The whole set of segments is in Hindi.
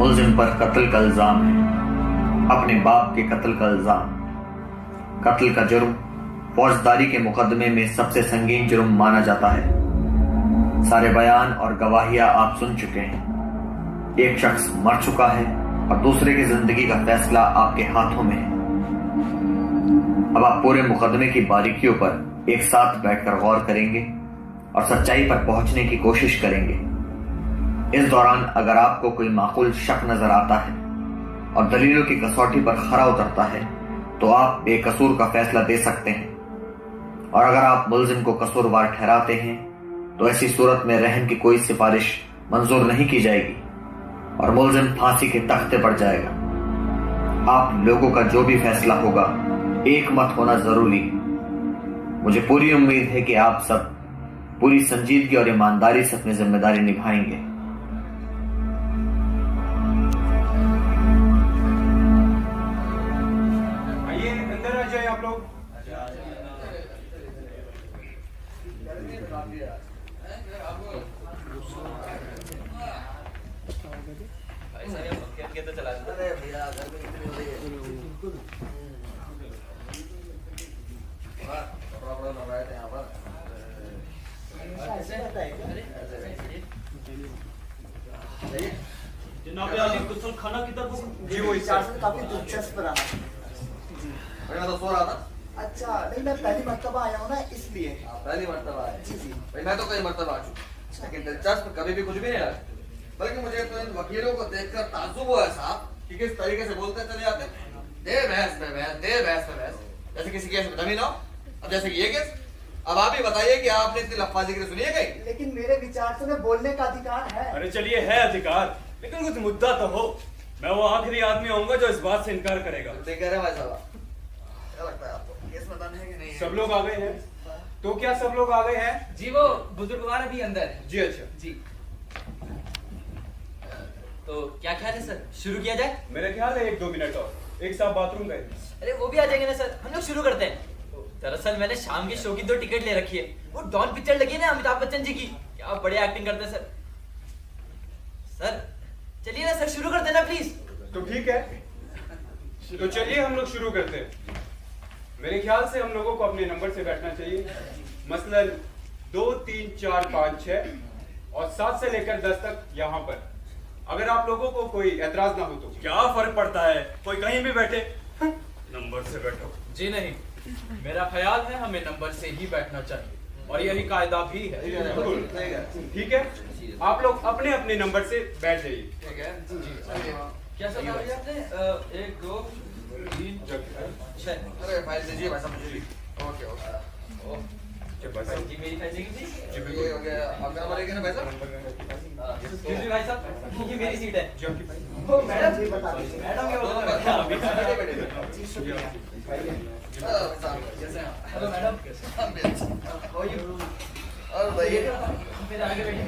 मुलजिम पर कत्ल का इल्जाम है, अपने बाप के कत्ल का इल्जाम। कत्ल का जुर्म फौजदारी के मुकदमे में सबसे संगीन जुर्म माना जाता है। सारे बयान और गवाहियां आप सुन चुके हैं। एक शख्स मर चुका है और दूसरे की जिंदगी का फैसला आपके हाथों में है। अब आप पूरे मुकदमे की बारीकियों पर एक साथ बैठकर गौर करेंगे और सच्चाई पर पहुंचने की कोशिश करेंगे। इस दौरान अगर आपको कोई माकूल शक नजर आता है और दलीलों की कसौटी पर खरा उतरता है तो आप बेकसूर का फैसला दे सकते हैं, और अगर आप मुलजिम को कसूरवार ठहराते हैं तो ऐसी सूरत में रहम की कोई सिफारिश मंजूर नहीं की जाएगी और मुलजिम फांसी के तख्ते पर जाएगा। आप लोगों का जो भी फैसला होगा एक मत होना जरूरी है। मुझे पूरी उम्मीद है कि आप सब पूरी संजीदगी और ईमानदारी से अपनी जिम्मेदारी निभाएंगे। आप लोग तो चला भैया जनाब आली कुशल खाना की तरफ जी वही काफी दिलचस्प रहा। मैं तो सो रहा था। अच्छा नहीं, मैं पहली मर्तबा आया हूँ ना इसलिए। पहली मर्तबा आया। जी जी भाई मैं तो कई मर्तबा आ चुका, लेकिन दिलचस्प कभी भी कुछ भी नहीं लगा। बल्कि मुझे तो इन वकीलों को देखकर ताज्जुब हुआ है साहब कि किस तरीके से बोलते चले जाते हैं, दे बहस में बहस, दे बहस में बहस, जैसे किसी केस में दमी ना हो। अब जैसे कि ये केस, अब आप ही बताइए कि आपने इतनी लफ्फाजी की सुनी है कहीं? लेकिन मेरे विचार से उन्हें बोलने का अधिकार है। अरे चलिए है अधिकार, लेकिन कुछ मुद्दा तो हो। मैं वो आखिरी आदमी होऊंगा जो इस बात से इनकार करेगा। कह रहे हैं भाई साहब, क्या लगता है आपको केस बताने है कि नहीं? सब लोग आ गए हैं? तो क्या सब लोग आ गए हैं? जी वो बुजुर्गवार अभी अंदर है। जी अच्छा जी तो क्या ख्याल है सर, शुरू किया जाए? मेरा ख्याल है 1-2 मिनट और। एक साहब बाथरूम गए। अरे वो भी आ जाएंगे ना सर, हम लोग शुरू करते हैं। दरअसल मैंने शाम के शो की 2 टिकट ले रखी है। वो डॉन पिक्चर लगी है ना अमिताभ बच्चन जी की, क्या बढ़िया एक्टिंग करते हैं सर। सर चलिए ना सर, शुरू कर देना प्लीज। तो ठीक है, तो चलिए हम लोग शुरू करते हैं। मेरे ख्याल से हम लोगों को अपने नंबर से बैठना चाहिए, मसलन 2, 3, 4, 5, 6 और 7 से लेकर 10 तक यहाँ पर। अगर आप लोगों को कोई एतराज ना हो तो। क्या फर्क पड़ता है, कोई कहीं भी बैठे, नंबर से बैठो। जी नहीं, मेरा ख्याल है हमें नंबर से ही बैठना चाहिए और यही कायदा भी है। ठीक है, आप लोग अपने अपने नंबर से बैठ जाइए। ठीक है क्या सर कहा आपने? 1, 2, 3, 6। अरे फाइल दीजिए भाई साहब मुझे भी। ओके ओके जी मेरी फाइल देंगे जी। ये हो गया आपका नंबर है ना भाई साहब? जी भाई साहब, ये मेरी सीट है। जी आपकी फाइल। ओ मैडम जी बता दीजिए। मैडम क्या बोल रहे हैं? जी शुक्रिया। कैसे हैं? हेलो मैडम, हम भी अच्छे। How are you? और भाई फिर आगे बैठिए।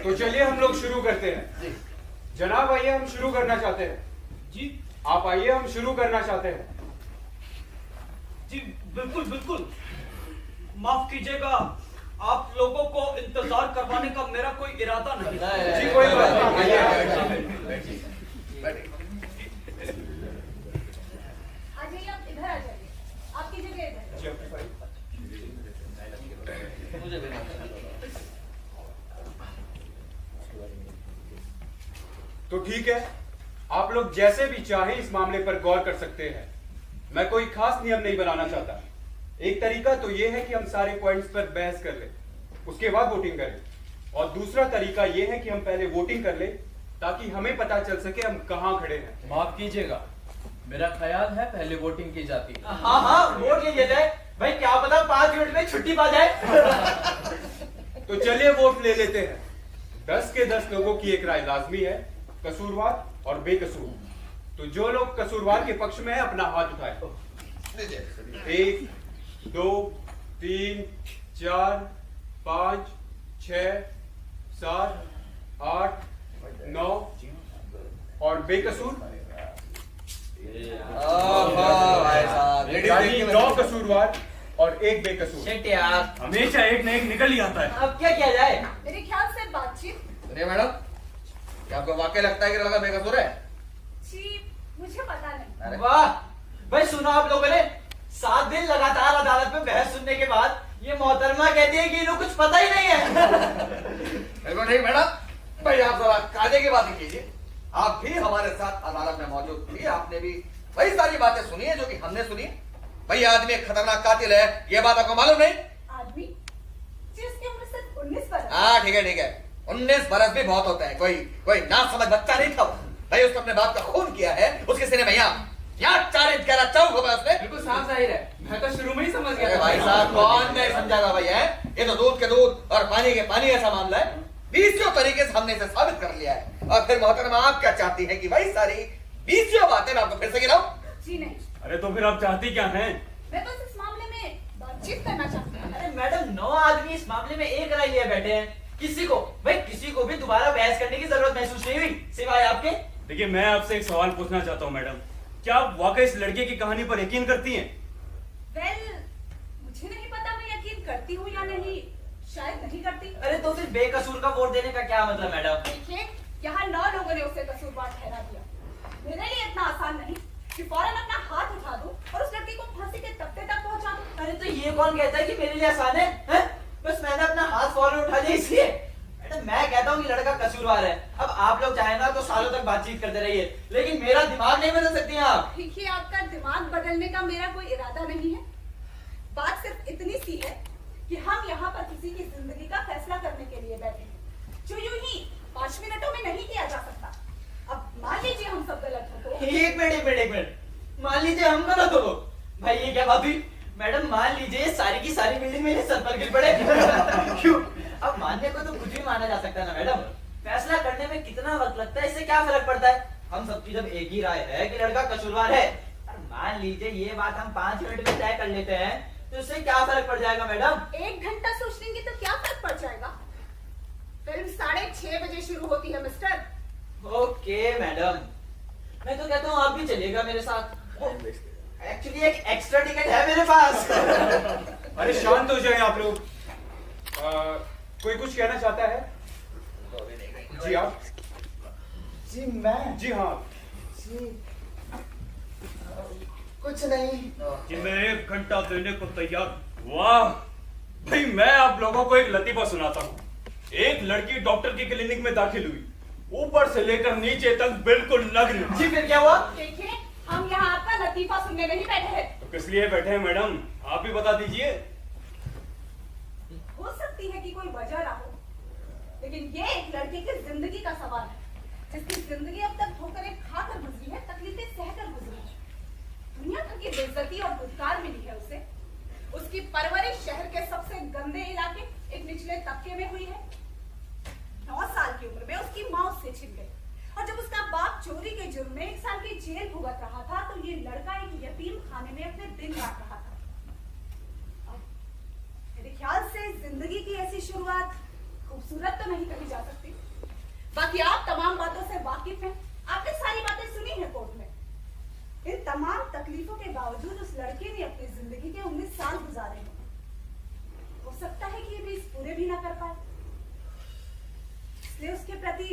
तो चलिए हम लोग शुरू करते हैं। जनाब आइए, हम शुरू करना चाहते हैं। जी आप आइए, हम शुरू करना चाहते हैं। जी बिल्कुल बिल्कुल, माफ कीजिएगा, आप लोगों को इंतजार करवाने का मेरा कोई इरादा नहीं। जी कोई बात नहीं, आइए। आ जाइए, आप इधर आ जाइए, आपकी जगह इधर। जी आपकी फाइल। मुझे भी तो ठीक है, आप लोग जैसे भी चाहें इस मामले पर गौर कर सकते हैं। मैं कोई खास नियम नहीं बनाना चाहता। एक तरीका तो यह है कि हम सारे पॉइंट्स पर बहस कर लें, उसके बाद वोटिंग करें, और दूसरा तरीका यह है कि हम पहले वोटिंग कर लें ताकि हमें पता चल सके हम कहां खड़े हैं। माफ कीजिएगा, मेरा ख्याल है पहले वोटिंग की जाती है। हाँ हाँ, वोट ले लिया जाए भाई, क्या पता 5 मिनट में छुट्टी पा जाए। तो चलिए वोट ले लेते हैं। 10 के 10 लोगों की एक राय लाजमी है, कसूरवार और बेकसूर। तो जो लोग कसूरवार के पक्ष में है अपना हाथ उठाए। 1, 2, 3, 4, 5, 6, 7, 8, 9 और बेकसूर भाई साहब यानी 9 कसूरवार और एक बेकसूर। शिट यार, हमेशा एक न एक निकल ही आता है। अब क्या किया जाए? मेरे ख्याल से बातचीत। सुनिए मैडम, क्या आपको वाकई लगता है कि लड़का बेकसूर है? जी मुझे पता नहीं। अरे वाह भाई, सुना आप लोगों ने? 7 दिन लगातार अदालत में बहस सुनने के बाद ये मोहतरमा कहती है कि इन्हें कुछ पता ही नहीं है। बिल्कुल नहीं मैडम, भाई आप जरा कायदे की बात कीजिए। आप भी हमारे साथ अदालत में मौजूद थी, आपने भी वही सारी बातें सुनी है जो कि हमने सुनी है। भाई आदमी एक खतरनाक कातिल है, ये बात आपको मालूम नहीं? आदमी जिसकी उम्र सिर्फ 19 बरस। हाँ ठीक है, 19 बरस भी बहुत होता है। कोई ना समझ बच्चा नहीं था वो। भाई उसने अपने बाप का खून किया है, उसके सीने में यहाँ 4 इंच गहरा चाऊ घुमा उसने। बिल्कुल साफ जाहिर है, मैं तो शुरू में ही समझ अरे गया था। भाई साहब, कौन नहीं समझागा भाई है? ये तो दूध के दूध और पानी के पानी ऐसा मामला है। 20 तरीके से हमने इसे साबित कर लिया है। और फिर मोहतरमा आप क्या चाहती है कि भाई सारी 20 बातें मैं आपको फिर से गिनाऊं? जी नहीं, अरे तो फिर आप चाहती क्या हैं? मैं बस इस मामले में बातचीत करना चाहती हूँ। अरे मैडम, 9 आदमी इस मामले में एक राय लिए बैठे हैं। किसी को भी दोबारा बहस करने की जरूरत महसूस नहीं हुई सिवाय आपके। देखिए, मैं आपसे एक सवाल पूछना चाहता हूँ मैडम, क्या आप वाकई इस लड़के की कहानी पर यकीन करती हैं? वेल, मुझे नहीं पता मैं यकीन करती हूँ या नहीं, शायद नहीं करती। अरे तो फिर बेकसूर का वोट देने का क्या मतलब मैडम? देखिए, यहाँ 9 लोगों ने उसे कसूरवार ठहरा दिया। मेरे लिए इतना आसान नहीं कि फौरन अपना हाथ उठा दूं और उस लड़की को फांसी के तख्ते तक पहुंचा दूं। अरे तो ये कौन कहता है कि मेरे लिए आसान है, हैं? बस मैंने अपना हाथ फौरन उठा लिया इसलिए। मैडम, मैं कहता हूँ कि लड़का कसूरवार है। अब आप लोग चाहे ना तो सालों तक बातचीत करते रहिए, लेकिन मेरा दिमाग नहीं बदल सकती हैं आप। देखिए, आपका दिमाग बदलने का मेरा कोई इरादा नहीं है। बात सिर्फ इतनी सी है कि हम यहाँ पर किसी की जिंदगी का फैसला करने के लिए बैठे हैं, जो यूं ही 5 मिनटों में नहीं किया जा सकता। अब मान लीजिए हम सब गलत हो तो। एक मिनट, मान लीजिए हम गलत हो भाई, ये क्या बात हुई? मैडम, मान लीजिए सारी की सारी बिल्डिंग मेरे सर पर गिर पड़े। क्यों? अब मानने को तो कुछ भी माना जा सकता है ना मैडम। फैसला करने में कितना वक्त लगता है, इससे क्या फर्क पड़ता है? हम सबकी जब एक ही राय है कि लड़का कसूरवार है, और मान लीजिए ये बात हम 5 मिनट में तय कर लेते हैं, तो इससे क्या फर्क पड़ जाएगा मैडम? 1 घंटा सोच लेंगे तो क्या फर्क पड़ जाएगा? फिल्म 6:30 बजे शुरू होती है मिस्टर। ओके मैडम, मैं तो कहता हूँ आप भी चलिएगा मेरे साथ। एक्चुअली एक एक्स्ट्रा टिकट है मेरे पास। अरे शांत हो जाए आप लोग। कोई कुछ कहना चाहता है? जी आप? जी मैं जी हाँ। जी कुछ नहीं। कि मैं 1 घंटा देने को तैयार। वाह भाई, मैं आप लोगों को एक लतीफा सुनाता हूँ। एक लड़की डॉक्टर की क्लिनिक में दाखिल हुई, ऊपर से लेकर नीचे तक बिल्कुल नग्न। जी फिर क्या हुआ? देखिए, हम यहाँ आपका लतीफा सुनने नहीं बैठे हैं। तो किस लिए बैठे हैं मैडम, आप ही बता दीजिए। हो सकती है कि कोई वजह ना हो, लेकिन ये एक लड़के की जिंदगी का सवाल है, जिसकी जिंदगी अब तक ठोकरें खाकर गुजरी है, तकलीफें सहकर गुजरी है। दुनिया भर की बेइज्जती और धुतकार मिली है उसे। उसकी परवरिश शहर के सबसे गंदे इलाके एक निचले तबके में हुई है। 9 साल की उम्र में उसकी माँ उससे छिन गई, और जब उसका बाप चोरी के जुर्म में 1 साल की जेल भुगत रहा था, तो ये लड़का एक यतीम खाने में अपने दिन काट रहा था। मेरे ख्याल से जिंदगी की ऐसी शुरुआत खूबसूरत तो नहीं कही जा सकती। बाकी आप तमाम बातों से वाकिफ हैं, आपने सारी बातें सुनी हैं कोर्ट में। इन तमाम तकलीफों के बावजूद उस लड़के ने अपनी जिंदगी के 19 साल गुजारे हैं। हो सकता है कि ये भी पूरे भी ना कर पाए, इसलिए उसके प्रति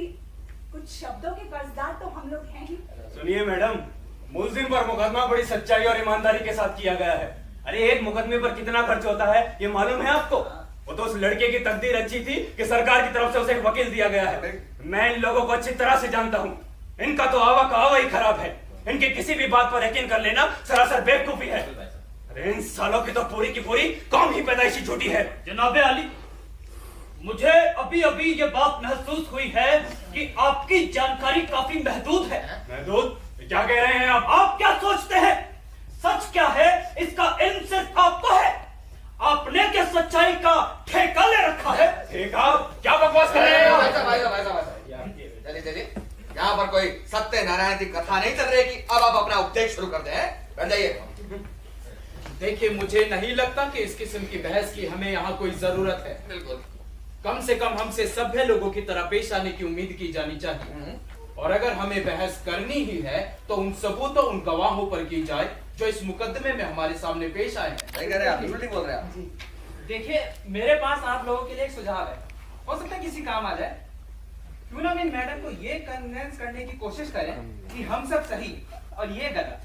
कुछ शब्दों के कर्जदार तो हम लोग हैं ही। सुनिए मैडम, मुलजिम पर मुकदमा बड़ी सच्चाई और ईमानदारी के साथ किया गया है। अरे एक मुकदमे पर कितना खर्च होता है ये मालूम है आपको? वो तो उस लड़के की तकदीर अच्छी थी कि सरकार की तरफ से उसे एक वकील दिया गया है। मैं इन लोगों को अच्छी तरह से जानता हूँ, इनका तो आवा का आवा ही खराब है। इनकी किसी भी बात पर यकीन कर लेना सरासर बेवकूफी है। अरे इन सालों की तो पूरी की पूरी कौम ही पैदाइशी झूठी है। जनाबे आली, मुझे अभी अभी ये बात महसूस हुई है कि आपकी जानकारी काफी महदूद है। महदूद? क्या कह रहे हैं आप? आप क्या सोचते हैं सच क्या है, इसका इल्म सिर्फ आपको है। आपने क्या सच्चाई का ठेका ले रखा है? ठेका? क्या बकवास कर रहे हैं आप? चलिए चलिए, यहाँ पर कोई सत्यनारायण की कथा नहीं चल रही कि अब आप अपना उपदेश शुरू कर दें। बैठ जाइए। देखिए, मुझे नहीं लगता कि इस किस्म की बहस की हमें यहाँ कोई जरूरत है। बिल्कुल। कम से कम हमसे सभ्य लोगों की तरह पेश आने की उम्मीद की जानी चाहिए। और अगर हमें बहस करनी ही है तो उन सबूतों, उन गवाहों पर की जाए जो इस मुकदमे में हमारे सामने पेश आए हैं। सही कह रहे हैं आप, बिल्कुल ठीक बोल रहे हैं आप। देखिए, मेरे पास आप लोगों के लिए एक सुझाव है, हो सकता है किसी काम आ जाए। क्यों ना इन मैडम को ये कन्विंस करने की कोशिश करें कि हम सब सही और ये गलत,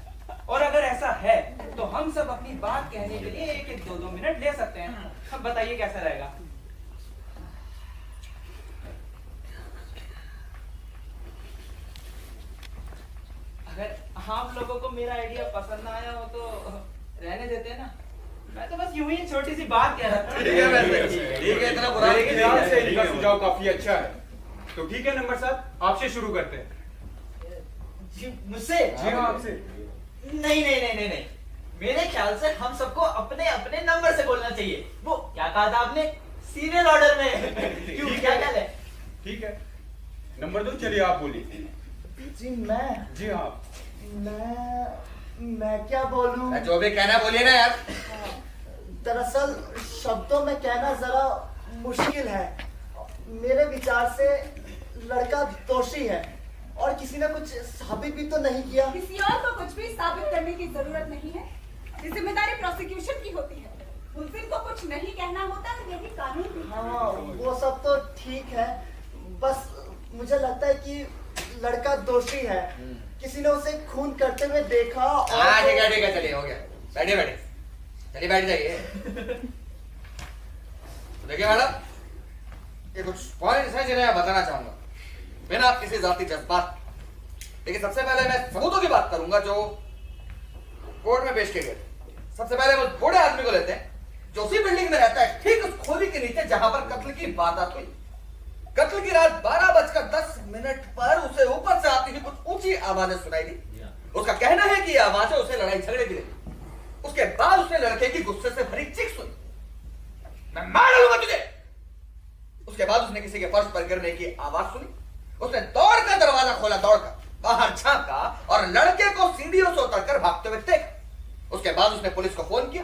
और अगर ऐसा है तो हम सब अपनी बात कहने के लिए 1-2 मिनट ले सकते हैं। अब बताइए कैसा रहेगा? अगर आप लोगों को मेरा आइडिया पसंद ना आया हो तो रहने देते हैं ना। मैं तो बस यूं ही छोटी सी बात कह रहा था। ठीक है वैसे, ठीक है, इतना बुरा मेरे नहीं ख्याल से है। इनका सुझाव काफी अच्छा है। तो ठीक है नंबर 7, आपसे शुरू करते हैं। जी मुझसे? जी हाँ, आपसे। नहीं नहीं नहीं नहीं नहीं, मेरे ख्याल से हम सबको अपने अपने नंबर से बोलना चाहिए। वो क्या कहा था आपने, सीरियल ऑर्डर में? क्यों, ठीक क्या है। ख्याल है? ठीक है, नंबर 2, चलिए आप बोलिए। जी मैं जी हाँ। मैं क्या बोलूं? जो भी कहना है बोलिए ना यार। दरअसल शब्दों में कहना जरा मुश्किल है। मेरे विचार से लड़का दोषी है और किसी ने कुछ साबित भी तो नहीं किया। किसी और को कुछ भी साबित करने की जरूरत नहीं है। ये जिम्मेदारी प्रोसिक्यूशन की होती है। मुलजिम को कुछ नहीं कहना होता, यही कानून भी है। हाँ वो सब तो ठीक है, बस मुझे लगता है कि लड़का दोषी है। किसी ने उसे खून करते हुए देखा और ठीक है, चलिए हो गया। बैठिए बैठिए, चलिए बैठ जाइए। तो देखिए मैडम, ये कुछ पॉइंट्स हैं जिन्हें मैं बताना चाहूंगा बिना किसी जाती जज्बात। लेकिन सबसे पहले मैं सबूतों की बात करूंगा जो कोर्ट में पेश किए गए। सबसे पहले वो बूढ़े आदमी को लेते हैं जो उसी बिल्डिंग में रहता है, ठीक उस खोली के नीचे जहां पर कत्ल की वारदात हुई। कत्ल की रात 12:10 पर उसे ऊपर से आती हुई कुछ ऊंची आवाजें सुनाई दी। उसका कहना है कि ये आवाजें उसे लड़ाई झगड़े की लगी। उसके बाद उसने लड़के की गुस्से से भरी चीख सुनी, मैं मार डालूंगा तुझे। उसके बाद उसने किसी के फर्श पर गिरने की आवाज सुनी। उसने दौड़कर दरवाजा खोला, दौड़कर बाहर झांका और लड़के को सीढ़ियों से उतरकर भागते हुए देखा। उसके बाद उसने पुलिस को फोन किया।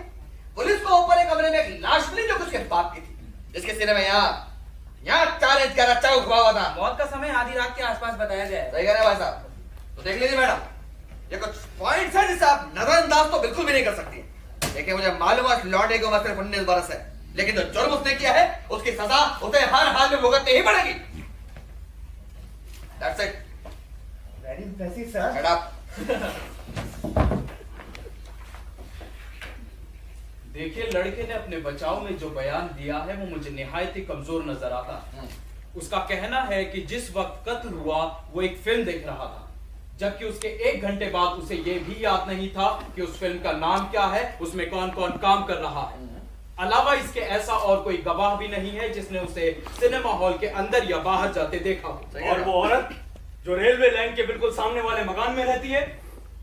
पुलिस को ऊपर एक कमरे में एक लाश मिली जो कि उसके बाप की थी, जिसके सीने में यहाँ 4 इंच का रच्चा उठा हुआ था। मौत का समय आधी रात के आसपास बताया गया है। सही कह रहे हैं भाई साहब। तो देख लीजिए मैडम, ये कुछ पॉइंट्स हैं जिसे आप नजरअंदाज तो बिल्कुल भी नहीं कर सकती। देखिए मुझे मालूम है लौटे को सिर्फ 19 बरस है, लेकिन जो जुर्म उसने किया है उसकी सजा उसे हर हाल में भुगतनी ही पड़ेगी। That's it. Very impressive sir. Shut up. देखिए, लड़के ने अपने बचाव में जो बयान दिया है वो मुझे निहायत ही कमजोर नजर आता है। उसका कहना है कि जिस वक्त कत्ल हुआ वो एक फिल्म देख रहा था, जबकि उसके 1 घंटे बाद उसे ये भी याद नहीं था कि उस फिल्म का नाम क्या है, उसमें कौन कौन काम कर रहा है। अलावा इसके ऐसा और कोई गवाह भी नहीं है जिसने उसे सिनेमा हॉल के अंदर या बाहर जाते देखा हो। और वो औरत जो रेलवे लाइन के बिल्कुल सामने वाले मकान में रहती है,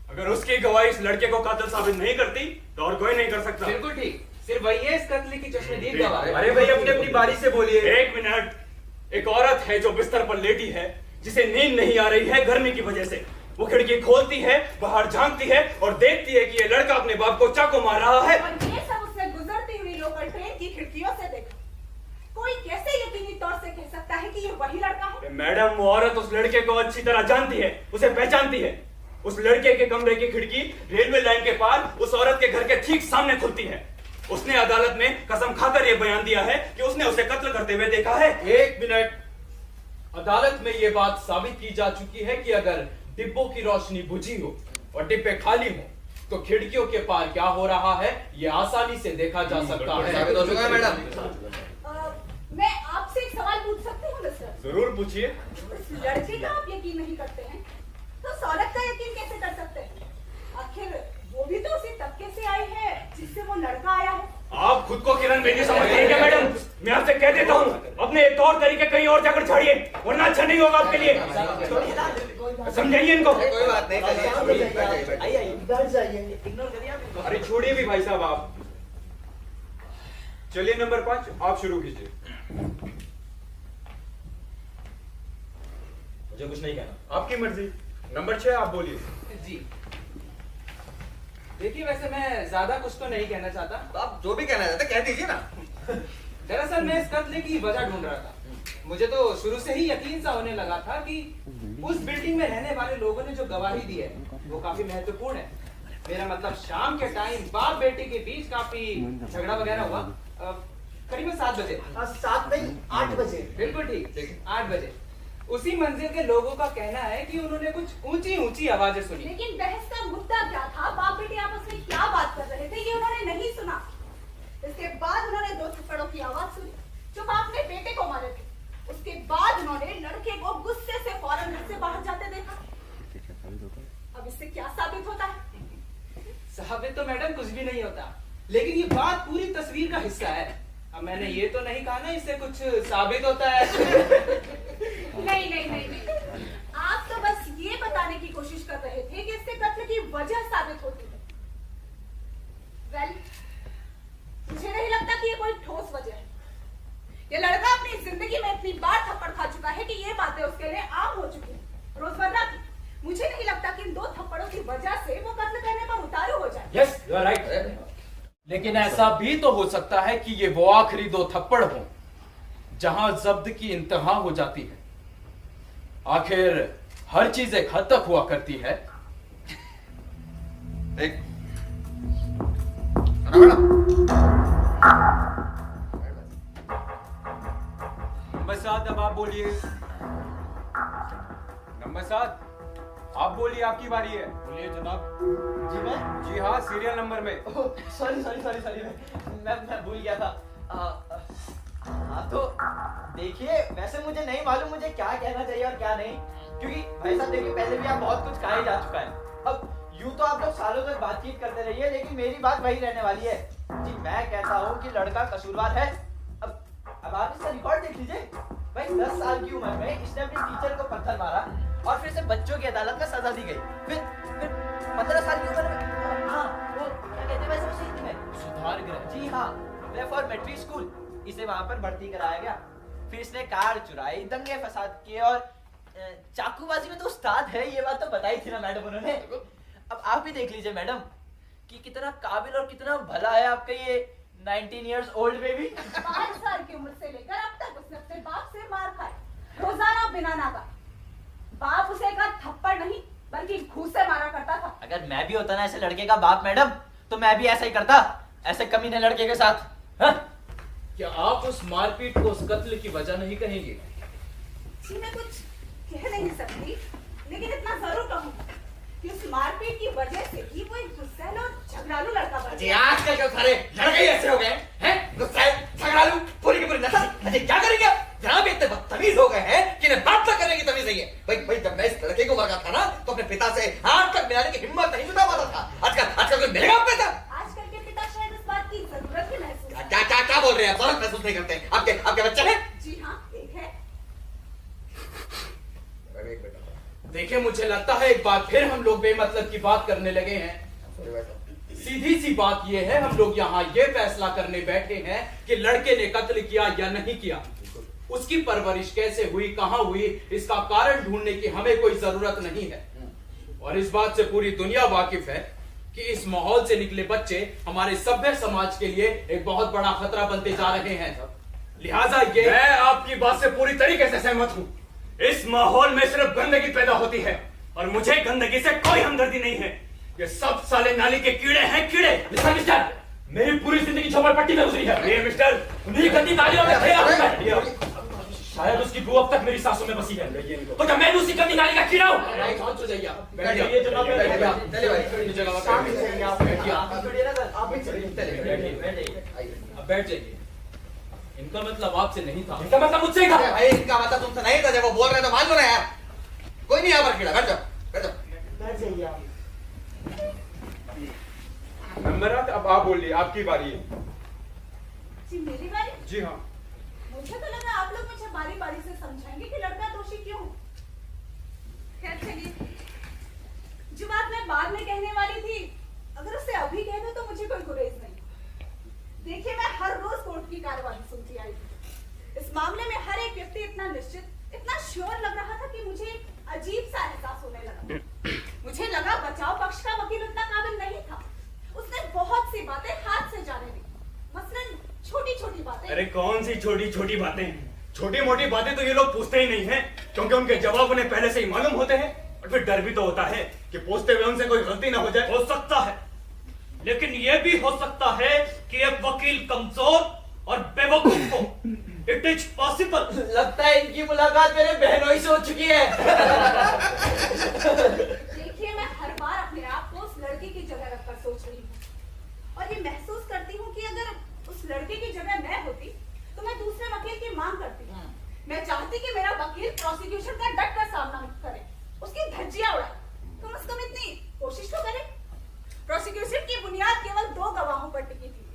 अगर उसकी गवाही इस लड़के को कातिल साबित नहीं करती तो और कोई नहीं कर सकता। बिल्कुल ठीक, सिर्फ वही है इस कत्ल की चश्मदीद गवाह। अरे भाई अपनी अपनी बारी से बोलिए। 1 मिनट। एक औरत है जो बिस्तर पर लेटी है, जिसे नींद नहीं आ रही है गर्मी की वजह से। वो खिड़की खोलती है, बाहर झांकती है और देखती है कि ये लड़का अपने बाप को चाकू मार रहा है। और ये सब उसने गुजरती हुई लोकल ट्रेन की खिड़कियों से देखा। कोई कैसे यकीनी तौर से कह सकता है कि ये वही लड़का है? मैडम, वो औरत उस लड़के को अच्छी तरह जानती है, उसे पहचानती है। उस लड़के के कमरे की खिड़की रेलवे लाइन के पार उस औरत के घर के ठीक सामने खुलती है। उसने अदालत में कसम खाकर यह बयान दिया है कि उसने उसे कत्ल करते हुए देखा है। 1 मिनट। अदालत में यह बात साबित की जा चुकी है कि अगर डिब्बों की रोशनी बुझी हो और डिब्बे खाली हो तो खिड़कियों के पार क्या हो रहा है यह आसानी से देखा जा सकता है। साबित हो चुका है मैडम। मैं आपसे एक सवाल पूछ सकती हूँ मिस्टर? जरूर पूछिए। उस लड़के का आप यकीन नहीं करते हैं तो उस औरत का यकीन कैसे कर सकते हैं? आखिर वो भी तो उसी तबके से आई है जिससे वो लड़का आया है। आप खुद को किरण बेदी समझते हैं क्या मैडम? मैं आपसे कह देता हूँ, अपने एक तौर तरीके कहीं और जाकर झाड़िए, वरना अच्छा नहीं होगा आपके लिए। समझाइए इनको। कोई बात नहीं, बैठ जाइए। इग्नोर करिए आप इनको। अरे छोड़िए भी भाई साहब आप। चलिए नंबर 5 आप शुरू कीजिए। मुझे कुछ नहीं कहना। आपकी मर्जी। नंबर 6 आप बोलिए। जी देखिए, वैसे मैं ज्यादा कुछ तो नहीं कहना चाहता। तो आप जो भी कहना चाहते कह दीजिए ना। दरअसल मैं इस कत्ल की वजह ढूंढ रहा था। मुझे तो शुरू से ही यकीन सा होने लगा था कि उस बिल्डिंग में रहने वाले लोगों ने जो गवाही दी है वो काफी महत्वपूर्ण है। मेरा मतलब शाम के टाइम बाप बेटे के बीच काफी झगड़ा वगैरह हुआ, करीबन 7 बजे। 7 नहीं 8 बजे। बिल्कुल ठीक, 8 बजे। उसी मंजिल के लोगों का कहना है कि उन्होंने कुछ ऊंची ऊंची आवाजें सुनी। लेकिन बहस का मुद्दा क्या था? बाप बेटे आपस में क्या बात कर रहे थे ये उन्होंने नहीं सुना। इसके बाद उन्होंने 2 थप्पड़ों की आवाज सुनी जो बाप ने बेटे को मारे थे। उसके बाद उन्होंने लड़के को गुस्से से फौरन घर से बाहर जाते देखा। अब इससे क्या साबित होता है? साबित तो मैडम कुछ भी नहीं होता, लेकिन ये बात पूरी तस्वीर का हिस्सा है। अब मैंने ये तो नहीं कहा ना इससे कुछ साबित होता है। नहीं। आप तो बस ये बताने की कोशिश कर रहे थे कि इससे कत्ल की वजह साबित होती है। वेल, मुझे नहीं लगता कि ये कोई ठोस वजह है। ये लड़का अपनी जिंदगी में इतनी बार थप्पड़ खा चुका है कि ये बातें उसके लिए आम हो चुकी हैं, रोजमर्रा की। मुझे नहीं लगता कि इन 2 थप्पड़ों की वजह से वो कत्ल करने पर उतारू हो जाए। Yes, you are right. लेकिन ऐसा भी तो हो सकता है कि ये वो आखिरी 2 थप्पड़ हो जहां जब्त की इंतहा हो जाती है। आखिर हर चीज एक हद तक हुआ करती है। एक नंबर 7, अब आप बोलिए। नंबर 7, आप बोलिए, आपकी बारी है। बोलिए जनाब। जी मैं? जी हाँ, सीरियल नंबर में। सॉरी मैं भूल गया था। हाँ तो देखिए, वैसे मुझे नहीं मालूम मुझे क्या कहना चाहिए और क्या नहीं, क्योंकि भाई साहब देखिए पहले भी आप बहुत कुछ कहा ही जा चुका है। अब यूं तो आप लोग सालों तक बातचीत करते रहिए, लेकिन मेरी बात वही रहने वाली है। जी मैं कहता हूँ कि लड़का कसूरवार है। अब आप इसका रिकॉर्ड देख लीजिए भाई। 10 साल की उम्र में इसने अपने टीचर को पत्थर मारा और फिर से बच्चों की अदालत में सजा दी गई। फिर 15 साल की उम्र में, हाँ वो क्या कहते हैं वैसे उसे हिंदी में? सुधार गृह। जी हाँ, रेफॉर्मेटरी स्कूल। इसे वहां पर भर्ती कराया गया। फिर इसने कार चुराई, दंगे फसाद किए और चाकूबाजी में तो उस्ताद है। ये बात तो बताई थी ना मैडम उन्होंने। अब आप भी देख लीजिए मैडम कि कितना काबिल और कितना भला है आपका ये 19 years old बेबी। 5 साल की उम्र से लेकर अब तक उसने अपने बाप से मार खाई, रोजाना बिना नागा। बाप उसे का थप्पड़ नहीं बल्कि घूस से मारा करता था। अगर मैं भी होता ना ऐसे लड़के का बाप मैडम, तो मैं भी ऐसा ही करता, ऐसे कमीने लड़के के साथ। हा? क्या आप उस मारपीट को उस कत्ल की वजह नहीं कहेंगे? जी मैं कुछ कह नहीं सकती, लेकिन इतना जरूर कहूंगी कि उस मारपीट की वजह से ही वो एक गुस्सैल और झगड़ालू लड़का बन गया। आजकल के सारे लड़के ही ऐसे हो गए हैं, गुस्सैल, झगड़ालू, पूरी की पूरी नस्ल। अजय क्या करेंगे जनाब? इतने बदतमीज हो गए हैं कि इन्हें बात तक करने की तमीज नहीं है। भाई जब मैं इस लड़के को मर गया था ना, तो अपने पिता से हाथ तक मिलाने की हिम्मत नहीं जुटा पाता था। आजकल कोई मिलेगा अपने साथ? आजकल के पिता शायद इस बात की जरूरत ही महसूस क्या बोल रहे हैं? जरूरत महसूस नहीं करते? आपके बच्चे हैं? जी हाँ, एक है। देखिए मुझे लगता है एक बार फिर हम लोग बेमतलब की बात करने लगे हैं। सीधी सी बात ये है, हम लोग यहाँ ये फैसला करने बैठे हैं कि लड़के ने कत्ल किया या नहीं किया। उसकी परवरिश कैसे हुई, कहाँ हुई, इसका कारण ढूंढने की हमें कोई जरूरत नहीं है। और इस बात से पूरी दुनिया वाकिफ है कि इस माहौल से निकले बच्चे हमारे सभ्य समाज के लिए एक बहुत बड़ा खतरा बनते जा रहे हैं। लिहाजा ये मैं आपकी बात से पूरी तरीके से सहमत हूँ। इस माहौल में सिर्फ गंदगी पैदा होती है और मुझे गंदगी से कोई हमदर्दी नहीं है। ये सब साले नाली के कीड़े हैं, कीड़े। मिस्टर, मेरी पूरी जिंदगी झोपड़पट्टी में गुजरी है। ये मिस्टर, उन्हीं गंदी नालियों में थे। शायद उसकी बू अब तक मेरी सांसों में बसी है। तो जब मैं उसी गंदी नाली का कीड़ा हूँ। शांत हो जाइए, बैठ जाइए जनाब, बैठ जाइए। चलिए भाई, बैठ जाइए। इनका मतलब आपसे नहीं था। इनका मतलब मुझसे ही था। भाई इनका मतलब तुमसे नहीं था। जब वो बोल रहे तो मान लो ना यार। कोई नहीं यहाँ पर कीड़ा। बैठ जाओ। बैठ जाइए आप। नंबर 8, अब आप बोलिए, आपकी बारी है। जी मेरी बारी? जी हाँ। मुझे तो लगा आप लोग मुझे बारी बारी से समझाएंगे कि लड़का दोषी क्यों। खैर चलिए, जो बात मैं बाद में कहने वाली थी, अगर उसे अभी कह दूं तो मुझे कोई गुरेज नहीं। देखिए मैं हर रोज कोर्ट की कार्यवाही सुनती आई थी। इस मामले में हर एक व्यक्ति इतना निश्चित, इतना श्योर लग रहा था कि मुझे एक अजीब सा एहसास होने लगा। मुझे लगा बचाव पक्ष का वकील उतना काबिल नहीं था। उसने बहुत सी बातें हाथ से जाने दी, मसलन छोटी छोटी बातें। अरे कौन सी छोटी छोटी बातें? छोटी मोटी बातें तो ये लोग पूछते ही नहीं हैं, क्योंकि उनके जवाब उन्हें पहले से ही मालूम होते हैं। और फिर डर भी तो होता है कि पूछते हुए उनसे कोई गलती ना हो जाए। हो सकता है, लेकिन यह भी हो सकता है कि एक वकील कमजोर और बेवकूफ हो। It is possible. लगता है इनकी मुलाकात मेरे बहनोई से हो चुकी है। देखिए, मैं हर बार अपने आप को उस लड़के की जगह रखकर सोच रही हूँ और ये महसूस करती हूँ कि अगर उस लड़के की जगह मैं होती तो मैं दूसरे वकील की मांग करती। मैं चाहती कि मेरा वकील प्रोसिक्यूशन का डट कर सामना करे, उसकी धज्जियां उड़ाए। कम से कम इतनी कोशिश तो करे। प्रोसिक्यूशन की बुनियाद केवल 2 गवाहों पर टिकी थी।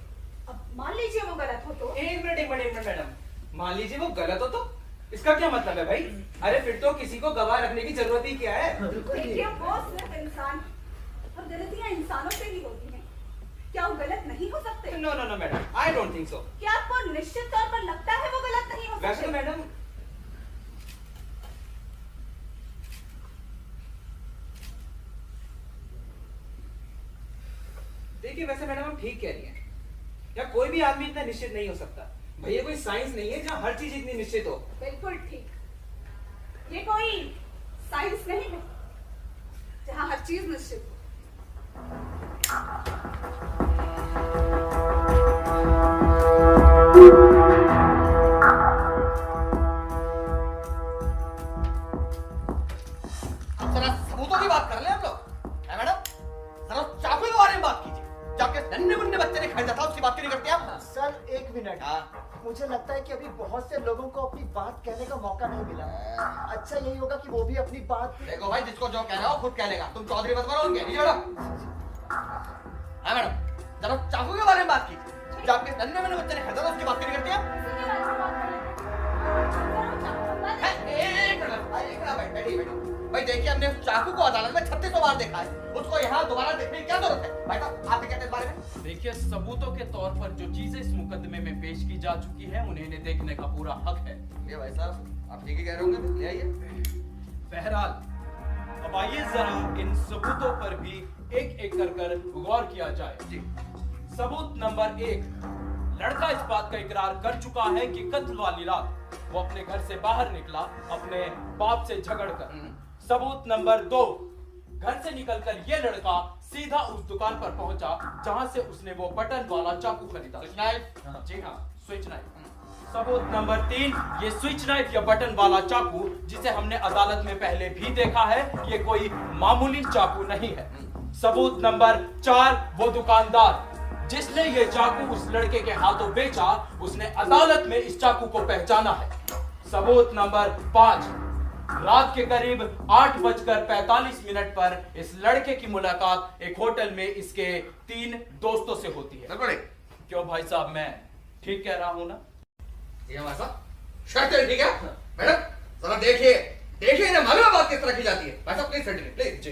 अब मान लीजिए वो गलत हो तो। एक मिनट मैडम, मान लीजिए वो गलत हो तो इसका क्या मतलब है भाई? अरे फिर तो किसी को गवाह रखने की जरूरत ही क्या है? देखिए, वो सिर्फ इंसान और गलतियां इंसानों से ही होती हैं। क्या वो गलत नहीं हो सकते? No madam, I don't think so. क्या आपको निश्चित तौर पर लगता है वो गलत नहीं हो वैसे सकते? तो मैडम, देखिए वैसे मैडम हम ठीक कह रही हैं। या कोई भी आदमी इतना निश्चित नहीं हो सकता। भैया कोई साइंस नहीं है जहाँ हर चीज इतनी निश्चित हो। बिल्कुल ठीक। ये कोई साइंस नहीं है जहाँ हर चीज निश्चित हो। अब जरा सबूतों की बात कर ले हम लोग, है मैडम? जरा चाकू के बारे में बात कीजिए। जाके नन्हे मुन्ने बच्चे ने खरीदा था, उसकी बात क्यों नहीं करते आप? सर एक मिनट। मुझे लगता है कि अभी बहुत से लोगों को अपनी बात कहने का मौका नहीं मिला। अच्छा यही होगा कि वो भी अपनी बात। देखो भाई, जिसको जो कहना हो खुद कह लेगा। तुम चौधरी मत बनो उनके, नीचे बैठो। हाँ मैडम, जरा चाकू के बारे में बात कीजिए। जाके नन्हे मुन्ने बच्चे ने खरीदा था, उसकी बात क्यों नहीं करते आप? इसी के बारे में बात कर लेते हैं। एक मिनट बैठी। भाई देखिए, हमने उस चाकू को अदालत में 3600 बार देखा है, उसको यहाँ दोबारा देखने की क्या जरूरत है? भाई साहब, आप क्या कहते हैं इस बारे में? देखिए, सबूतों के तौर पर जो चीजें इस मुकदमे में पेश की जा चुकी है उन्हें देखने का पूरा हक है। ये भाई साहब, आप ठीक ही कह रहे होंगे, ले आइए। बहरहाल, अब आइए जरा इन सबूतों पर भी एक एक कर गौर किया जाए। जी। सबूत नंबर 1, लड़का इस बात का इकरार कर चुका है कि कत्ल वाली रात वो अपने घर से बाहर निकला अपने बाप से झगड़कर। सबूत नंबर 2, घर से निकलकर ये लड़का सीधा उस दुकान पर पहुंचा जहां से उसने वो बटन वाला चाकू खरीदा। Switch knife? जी हाँ, स्विच नाइफ। सबूत नंबर 3, ये स्विच नाइफ या बटन वाला चाकू जिसे हमने अदालत में पहले भी देखा है, ये कोई मामूली चाकू नहीं है। सबूत नंबर 4, वो दुकानदार जिसने ये चाकू उस लड़के के हाथों बेचा, उसने अदालत में इस चाकू को पहचाना है। सबूत नंबर 5, रात के करीब 8:45 पर इस लड़के की मुलाकात एक होटल में इसके 3 दोस्तों से होती है। क्यों भाई साहब, मैं ठीक कह रहा हूं ना? ये हमारे साथ शर्त है, ठीक है मैडम? जरा देखिए इन्हें मालूम है बात किस तरह की जाती है। भाई साहब प्लीज सर्टिफिकेट प्लीज। जी।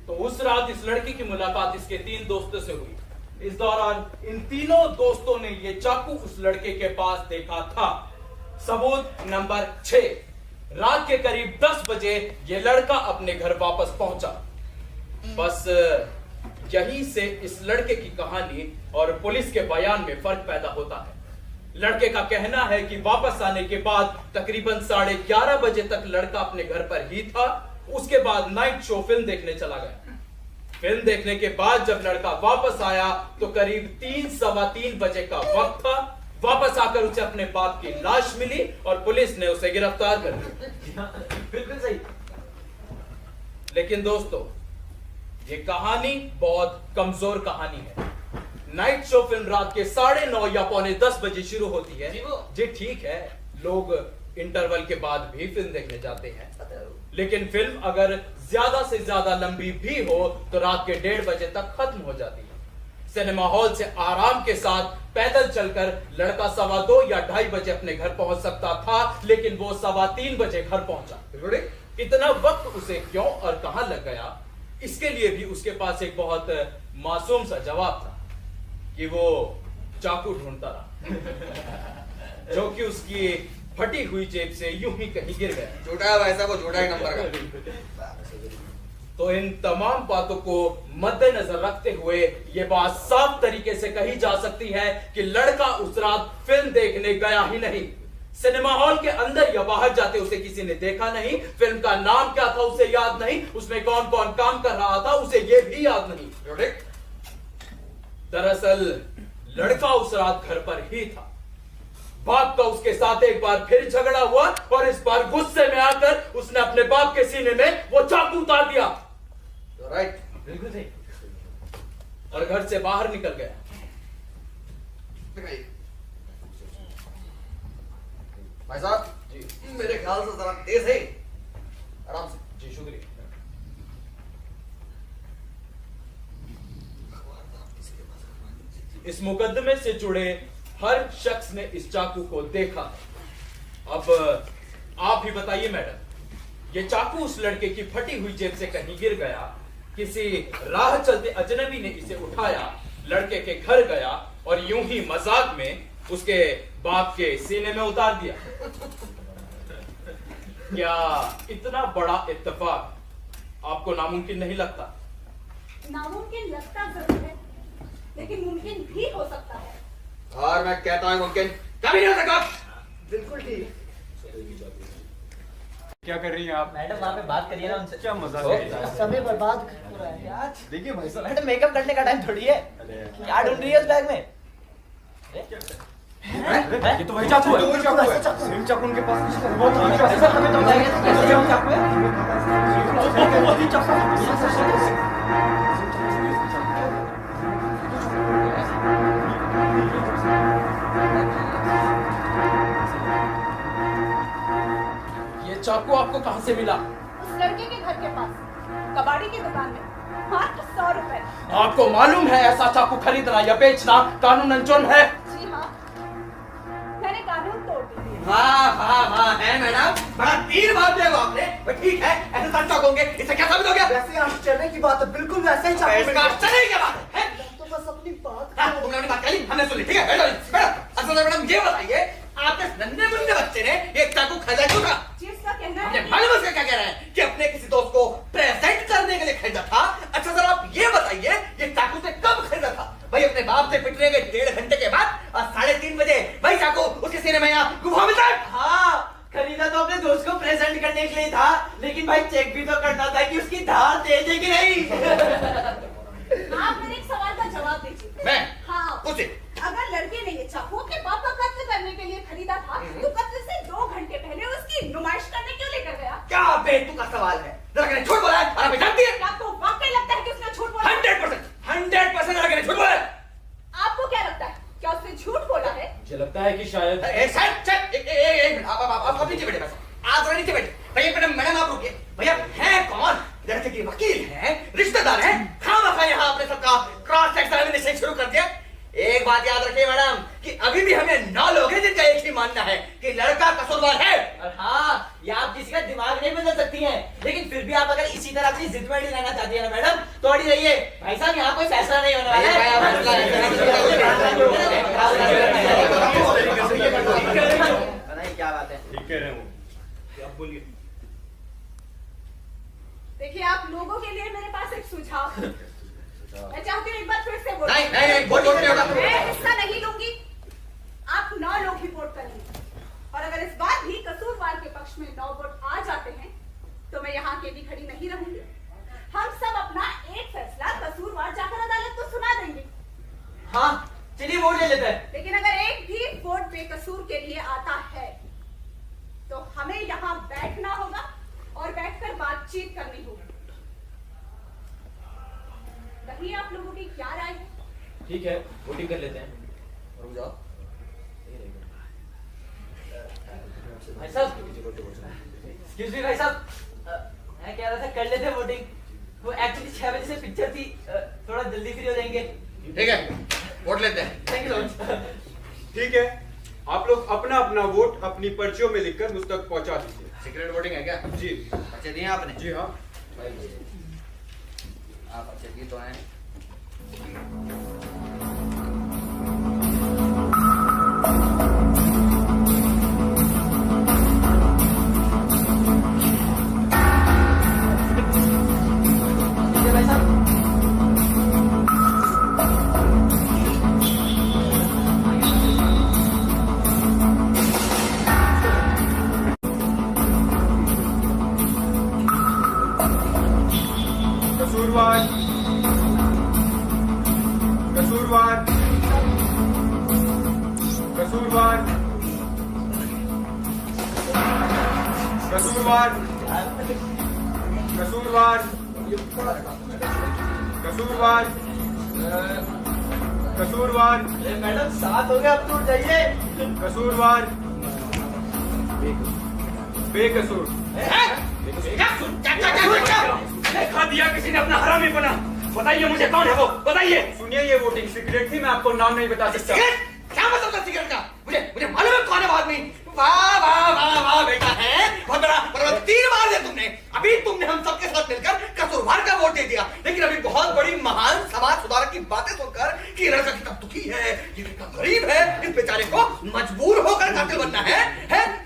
तो उस रात इस लड़की की मुलाकात इसके 3 दोस्तों से हुई। इस दौरान इन तीनों दोस्तों ने ये चाकू उस लड़के के पास देखा था। सबूत नंबर 6, रात के करीब 10 बजे ये लड़का अपने घर वापस पहुंचा। बस यहीं से इस लड़के की कहानी और पुलिस के बयान में फर्क पैदा होता है। लड़के का कहना है कि वापस आने के बाद तकरीबन 11:30 बजे तक लड़का अपने घर पर ही था। उसके बाद नाइट शो फिल्म देखने चला गया। फिल्म देखने के बाद जब लड़का वापस आया तो करीब 3-3:15 बजे का वक्त था। वापस आकर उसे अपने बाप की लाश मिली और पुलिस ने उसे गिरफ्तार कर लिया। बिल्कुल सही। लेकिन दोस्तों, ये कहानी बहुत कमजोर कहानी है। नाइट शो फिल्म रात के 9:30 या 9:45 बजे शुरू होती है। जी ठीक है, लोग इंटरवल के बाद भी फिल्म देखने जाते हैं, लेकिन फिल्म अगर ज्यादा से ज्यादा लंबी भी हो तो रात के 1:30 बजे तक खत्म हो जाती है। सिनेमा हॉल से आराम के साथ पैदल चलकर लड़का 2:15 या 2:30 बजे अपने घर पहुंच सकता था, लेकिन वो 3:15 बजे घर पहुंचा। इतना वक्त उसे क्यों और कहां लग गया, इसके लिए भी उसके पास एक बहुत मासूम सा जवाब था कि वो चाकू ढूंढता रहा जो कि उसकी फटी हुई जेब से यूं ही कहीं गिर गया। झूठा वैसा वो झूठा ही नंबर का। तो इन तमाम बातों को मद्देनजर रखते हुए ये बात साफ तरीके से कही जा सकती है कि लड़का उस रात फिल्म देखने गया ही नहीं, सिनेमा हॉल के अंदर या बाहर जाते उसे किसी ने देखा नहीं, फिल्म का नाम क्या था उसे याद नहीं, उसमें कौन कौन काम कर रहा था उसे यह भी याद नहीं। दरअसल लड़का उस रात घर पर ही था। बाप का उसके साथ एक बार फिर झगड़ा हुआ और इस बार गुस्से में आकर उसने अपने बाप के सीने में वो चाकू उतार दिया। राइट, बिल्कुल सही। और घर से बाहर निकल गया। भाई साहब जी, मेरे ख्याल से जरा तेज है, आराम से। जी शुक्रिया। इस मुकदमे से जुड़े हर शख्स ने इस चाकू को देखा। अब आप ही बताइए मैडम, ये चाकू उस लड़के की फटी हुई जेब से कहीं गिर गया, किसी राह चलते अजनबी ने इसे उठाया, लड़के के घर गया और यूं ही मजाक में उसके बाप के सीने में उतार दिया। क्या इतना बड़ा इत्तेफाक आपको नामुमकिन नहीं लगता? नामुमकिन लगता जरूर है, लेकिन मुमकिन भी हो सकता है। और मैं कहता हूं मुमकिन कभी नहीं हो सकता। बिल्कुल ठीक। क्या कर रही हैं आप? मैडम वहाँ पे बात करिए ना उनसे। क्या मजाक है? समय बर्बाद हो रहा है यार। देखिए भाई साहब, मैडम मेकअप करने का टाइम थोड़ी है। क्या ढूंढ रही है उस बैग में? ये तो वही चाकू है। वही चाकू है। सेम चाकू उनके पास ऐसा हमें तो बताइए तो कैसे वो चाकू है? वही चाकू। ये चाकू आपको कहां से मिला? उस लड़के के घर के पास कबाड़ी की दुकान में मात्र 100 रुपए। आपको मालूम है ऐसा चाकू खरीदना या बेचना कानूनन जुर्म है? जी हाँ, मैंने कानून तोड़ दिए। वाह है मैडम, बड़ा तीर मार दिया आपने। ठीक है, ऐसे सारे चाकू होंगे, इससे क्या साबित हो गया? वैसे आश्चर्य की बात है, बिल्कुल वैसे ही चाकू इसका आश्चर्य क्या बात है? तो बस अपनी बात। हाँ, तुमने अपनी बात कही, हमने सुनी। ठीक है, बैठो। असल में मैडम ये बताइए, आपके नन्हे मुन्ने बच्चे ने ये चाकू खरीदा क्यों था? जी, इसका कहना हमने है कि- मालूम उसका क्या कह रहा है कि अपने किसी दोस्त को प्रेजेंट करने के लिए खरीदा था। अच्छा सर, आप ये बताइए ये चाकू से कब खरीदा था? भाई अपने बाप से पिटने के 1.5 घंटे के बाद और 3:30 बजे भाई चाकू उसके सीने में यहाँ गुफा में था। हाँ, खरीदा तो अपने दोस्त को प्रेजेंट करने के लिए था, लेकिन भाई चेक भी तो करना था कि उसकी धार तेज है कि नहीं। आप मेरे एक सवाल का जवाब दीजिए। मैं? हाँ, पूछिए। अगर लड़के ने ये चाकू अपने बाप का कत्ल करने के लिए खरीदा था, तो कत्ल से 2 घंटे पहले उसकी नुमाइश करने क्यों लेकर गया? क्या बेतुका सवाल है? लड़के ने झूठ बोला है और आप जानती है? क्या आपको वाकई लगता है कि उसने झूठ बोला है? 100% लड़के ने झूठ बोला है। आपको क्या लगता है, क्या उसने झूठ बोला है? मुझे लगता है कि शायद एक मिनट, आप नीचे बैठे बस। आप जरा नीचे बैठे। भैया मैडम आप रुकिए। भैया है कौन? लड़के के वकील हैं, रिश्तेदार हैं, खामखा यहाँ आपने सबका क्रॉस एग्जामिनेशन शुरू कर दिया। एक बात याद रखिए मैडम कि अभी भी हमें 9 लोग हैं जिनका एक ही मानना है कि लड़का कसूरवार है। और हाँ, ये आप किसी का दिमाग नहीं बदल सकती हैं, लेकिन फिर भी आप अगर इसी तरह अपनी जिद में अड़ी रहना चाहती है ना मैडम, तो अड़ी रहिए। भाई साहब यहाँ कोई फैसला नहीं होने वाला है। क्या बात है? ठीक कह रहे हो। आप बोलिए। देखिए, आप लोगों के लिए मेरे पास एक सुझाव है। मैं चाहती हूँ एक बार फिर से बोलो। नहीं, वोट नहीं होगा। मैं हिस्सा नहीं लूंगी। आप 9 लोग ही वोट करेंगे, और अगर इस बार भी कसूरवार के पक्ष में 9 वोट आ जाते हैं, तो मैं यहाँ अकेली खड़ी नहीं रहूंगी। हम सब अपना एक फैसला कसूरवार जाकर अदालत को सुना देंगे। हाँ, चलिए वोट ले लेते हैं। लेकिन अगर एक भी वोट बेकसूर के लिए आता है, तो हमें यहाँ बैठना होगा और बैठकर बातचीत करनी होगी। कहिए आप लोगों की क्या राय है? ठीक है, वोटिंग कर लेते हैं। रुक जाओ। भाई साहब, एक्सक्यूज मी भाई साहब, मैं कह रहा था कर लेते वोटिंग। वो एक्चुअली 6 बजे से पिक्चर थी, थोड़ा जल्दी फ्री हो जाएंगे। ठीक है, वोट लेते हैं। Thank you so much. ठीक है, आप लोग अपना अपना वोट अपनी पर्चियों में लिखकर मुझ तक पहुंचा दीजिए। सीक्रेट वोटिंग है क्या? जी। अच्छे दिए आपने? जी हाँ। आप अच्छे दिए तो हैं। भाई साहब, कसूरवार कसूरवार कसूरवार कसूरवार कसूरवार मैडम 7 हो गया, अब तो जाइए। कसूरवार बेकसूर देखा दिया किसी ने अपना हरामी बना। बताइए मुझे कौन है वो, बताइए। सुनिए, ये वोटिंग सीक्रेट थी, मैं आपको नाम नहीं बता सकता। क्या मतलब था सिगरेट का? मुझे मालूम है कौन है वो आदमी। वाह वाह वाह वाह बेटा है, बहुत बड़ा 3 बार दिया तुमने। अभी तुमने हम सबके साथ मिलकर कसूरवार का वोट दे दिया, लेकिन अभी बहुत बड़ी महान समाज सुधारक की बातें सुनकर कि ये लड़का कितना दुखी है, ये कितना गरीब है, इस बेचारे को मजबूर होकर कातिल बनना है?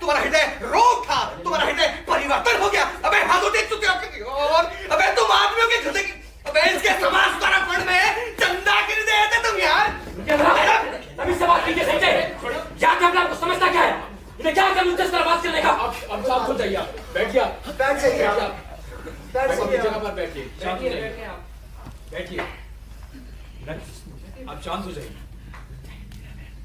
तुम्हारा हृदय रोग था, तुम्हारा हृदय परिवर्तन हो गया। अबे हाथों देख चुके आपके और अबे तुम आदमियों के हृदय की, अबे इसके समाज सुधारक फंड में चंदा गिर देते तुम यार। अभी सवाल कीजिए समझे, जाके अपने आप को समझता क्या है? इन्हें क्या कर मुझसे इस तरह बात करने का? अब शांत हो जाइए आप, बैठ जाइए। बैठ जाइए आप। बैठ अपनी जाइए जगह आप। पर बैठिए, शांत हो जाइए, बैठिए। आप शांत हो जाइए।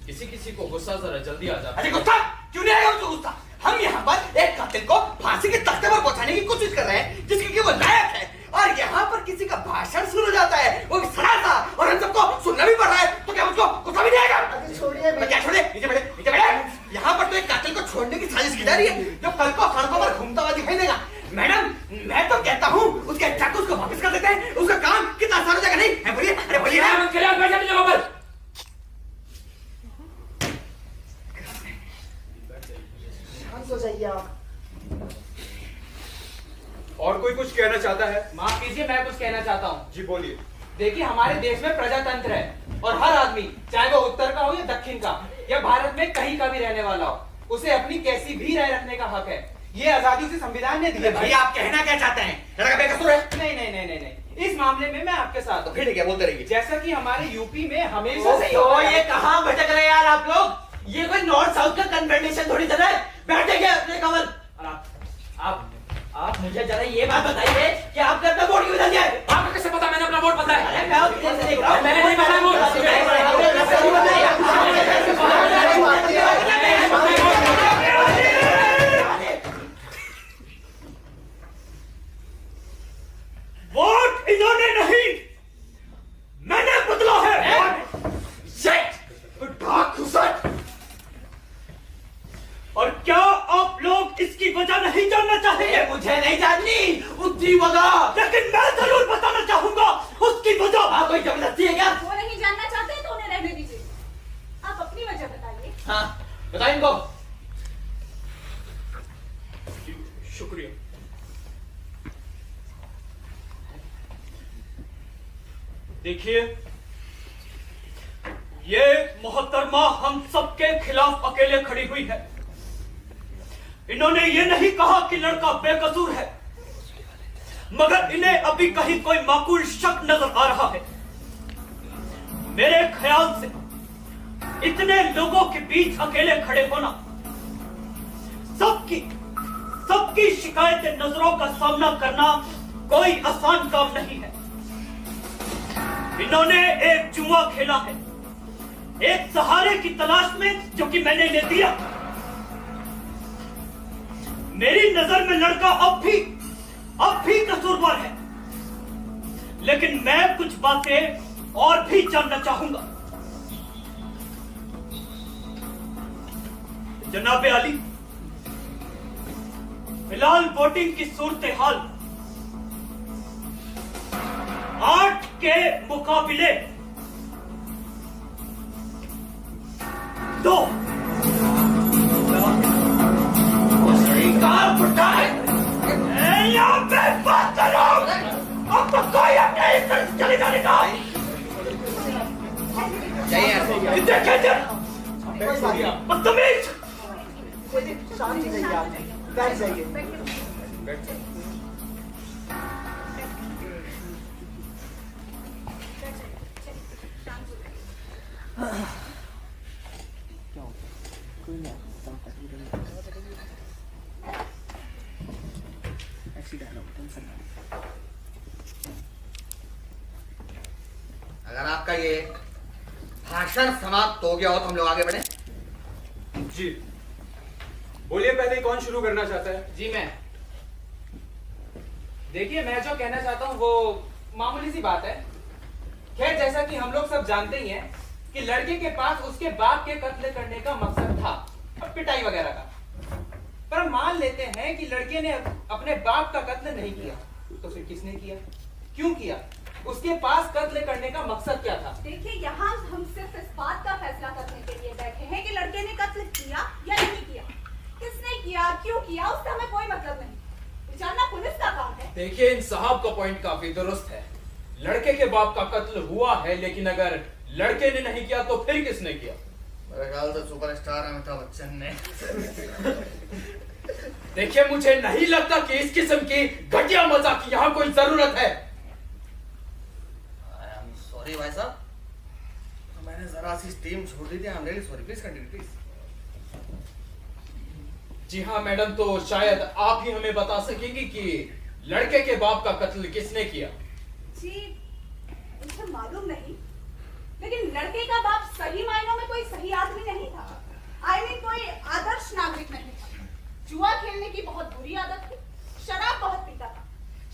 किसी किसी को गुस्सा जरा जल्दी आ जाता है। अरे गुस्सा क्यों नहीं आएगा? गुस्सा हम यहाँ पर एक कातिल को फांसी के तख्ते पर पहुंचाने की कोशिश कर रहे हैं, जिसके कि वो लायक है, और यहाँ पर किसी का भाषण शुरू हो जाता है, वो भी सड़ा सा, और हम सबको सुनना भी पड़ रहा है, तो क्या मुझको गुस्सा भी नहीं आएगा? अरे छोड़िए मैं क्या छोड़े? नीचे बैठे, नीचे बैठे। यहाँ पर तो एक कातिल को छोड़ने की साजिश की जा रही है, जो कल को सड़कों पर घूमता हुआ दिखाई देगा। मैडम, मैं तो कहता हूँ उसके चाकू उसको वापस कर देते हैं, उसका काम कितना आसान हो जाएगा। नहीं है? बोलिए, अरे बोलिए ना। बैठ जाइए जगह पर। शांत हो जाइए आप। और कोई कुछ कहना चाहता है? माफ कीजिए, मैं कुछ कहना चाहता हूँ। जी बोलिए। देखिए, हमारे देश में प्रजातंत्र है और हर आदमी, चाहे वो उत्तर का हो या दक्षिण का या भारत में कहीं का भी रहने वाला हो, उसे अपनी कैसी भी राय रखने का हक है। ये आजादी उसे संविधान ने दी है। भाई आप कहना क्या चाहते हैं? लड़का बेकसूर है? नहीं नहीं नहीं नहीं नहीं, इस मामले में मैं आपके साथ हूँ। फिर क्या बोलते रहिए। जैसा कि हमारे यूपी में हमेशा से तो ये कहाँ भटक रहे यार आप लोग? ये कोई नॉर्थ साउथ का कन्वर्सेशन थोड़ी चल रहा है। बैठ जाइए अपने कमल। आप मुझे जरा ये बात बताइए कि आपने अपना वोट क्यों दिया है? आपको कैसे पता मैंने अपना वोट बताया? अरे मैं उस दिन से देख रहा हूँ, मैंने नहीं बताया वोट। वोट इन्होंने नहीं, मैंने बदला है। और क्या आप लोग इसकी वजह नहीं जानना चाहेंगे? मुझे नहीं जाननी उसकी वजह, लेकिन मैं जरूर बताना चाहूंगा उसकी वजह। आप कोई जबरदस्ती है क्या? वो नहीं जानना चाहते तो उन्हें रहने दीजिए। आप अपनी वजह बताइए। हाँ बताइए इनको। शुक्रिया। देखिए, ये मोहतरमा हम सबके खिलाफ अकेले खड़ी हुई है। इन्होंने ये नहीं कहा कि लड़का बेकसूर है, मगर इन्हें अभी कहीं कोई माकूल शक नजर आ रहा है। मेरे ख्याल से इतने लोगों के बीच अकेले खड़े होना, सबकी शिकायतें नजरों का सामना करना कोई आसान काम नहीं है। इन्होंने एक जुआ खेला है, एक सहारे की तलाश में, जो कि मैंने इन्हें दिया। मेरी नजर में लड़का अब भी कसूरवार है, लेकिन मैं कुछ बातें और भी जानना चाहूंगा। जनाबे आली, फिलहाल वोटिंग की सूरत हाल 8 के मुकाबले 2 यहाँ पे बात करो। अब तो कोई अपने इधर चले जाने का। बदतमीज। शांत हो जाइए आप। बैठ जाइए। अगर आपका ये भाषण समाप्त हो गया हो तो हम लोग आगे बढ़े। जी बोलिए, पहले कौन शुरू करना चाहता है? जी मैं। देखिए, मैं जो कहना चाहता हूँ वो मामूली सी बात है। खैर, जैसा कि हम लोग सब जानते ही हैं कि लड़के के पास उसके बाप के कत्ल करने का मकसद था, पिटाई वगैरह का। पर मान लेते हैं कि लड़के ने अपने बाप का कत्ल नहीं किया, तो फिर किसने किया, क्यों किया, उसके पास कत्ल करने का मकसद क्या था? देखिए, यहाँ हम सिर्फ इस बात का फैसला करने के लिए बैठे हैं कि लड़के ने कत्ल किया या नहीं किया, किसने किया, क्यों किया, उसका हमें कोई मतलब नहीं। जानना पुलिस का काम है। देखिए, इन साहब का पॉइंट काफी दुरुस्त है। लड़के के बाप का कत्ल हुआ है, लेकिन अगर लड़के ने नहीं किया तो फिर किसने किया? मेरे ख्याल से सुपरस्टार अमिताभ बच्चन ने। देखिए, मुझे नहीं लगता कि इस किस्म की घटिया मजाक की यहाँ कोई जरूरत है। सॉरी भाई साहब, मैंने जरा सी स्टीम छोड़ दी थी। I am really sorry, please continue please. जी हाँ मैडम, तो शायद आप ही हमें बता सकेंगी कि लड़के के बाप का कत्ल किसने किया? जी मुझे मालूम नहीं, लेकिन लड़के का बाप सही मायनों में कोई सही आदमी नहीं था। आई मीन कोई आदर्श नागरिक नहीं था। जुआ खेलने की बहुत बुरी आदत थी, शराब बहुत पीता था।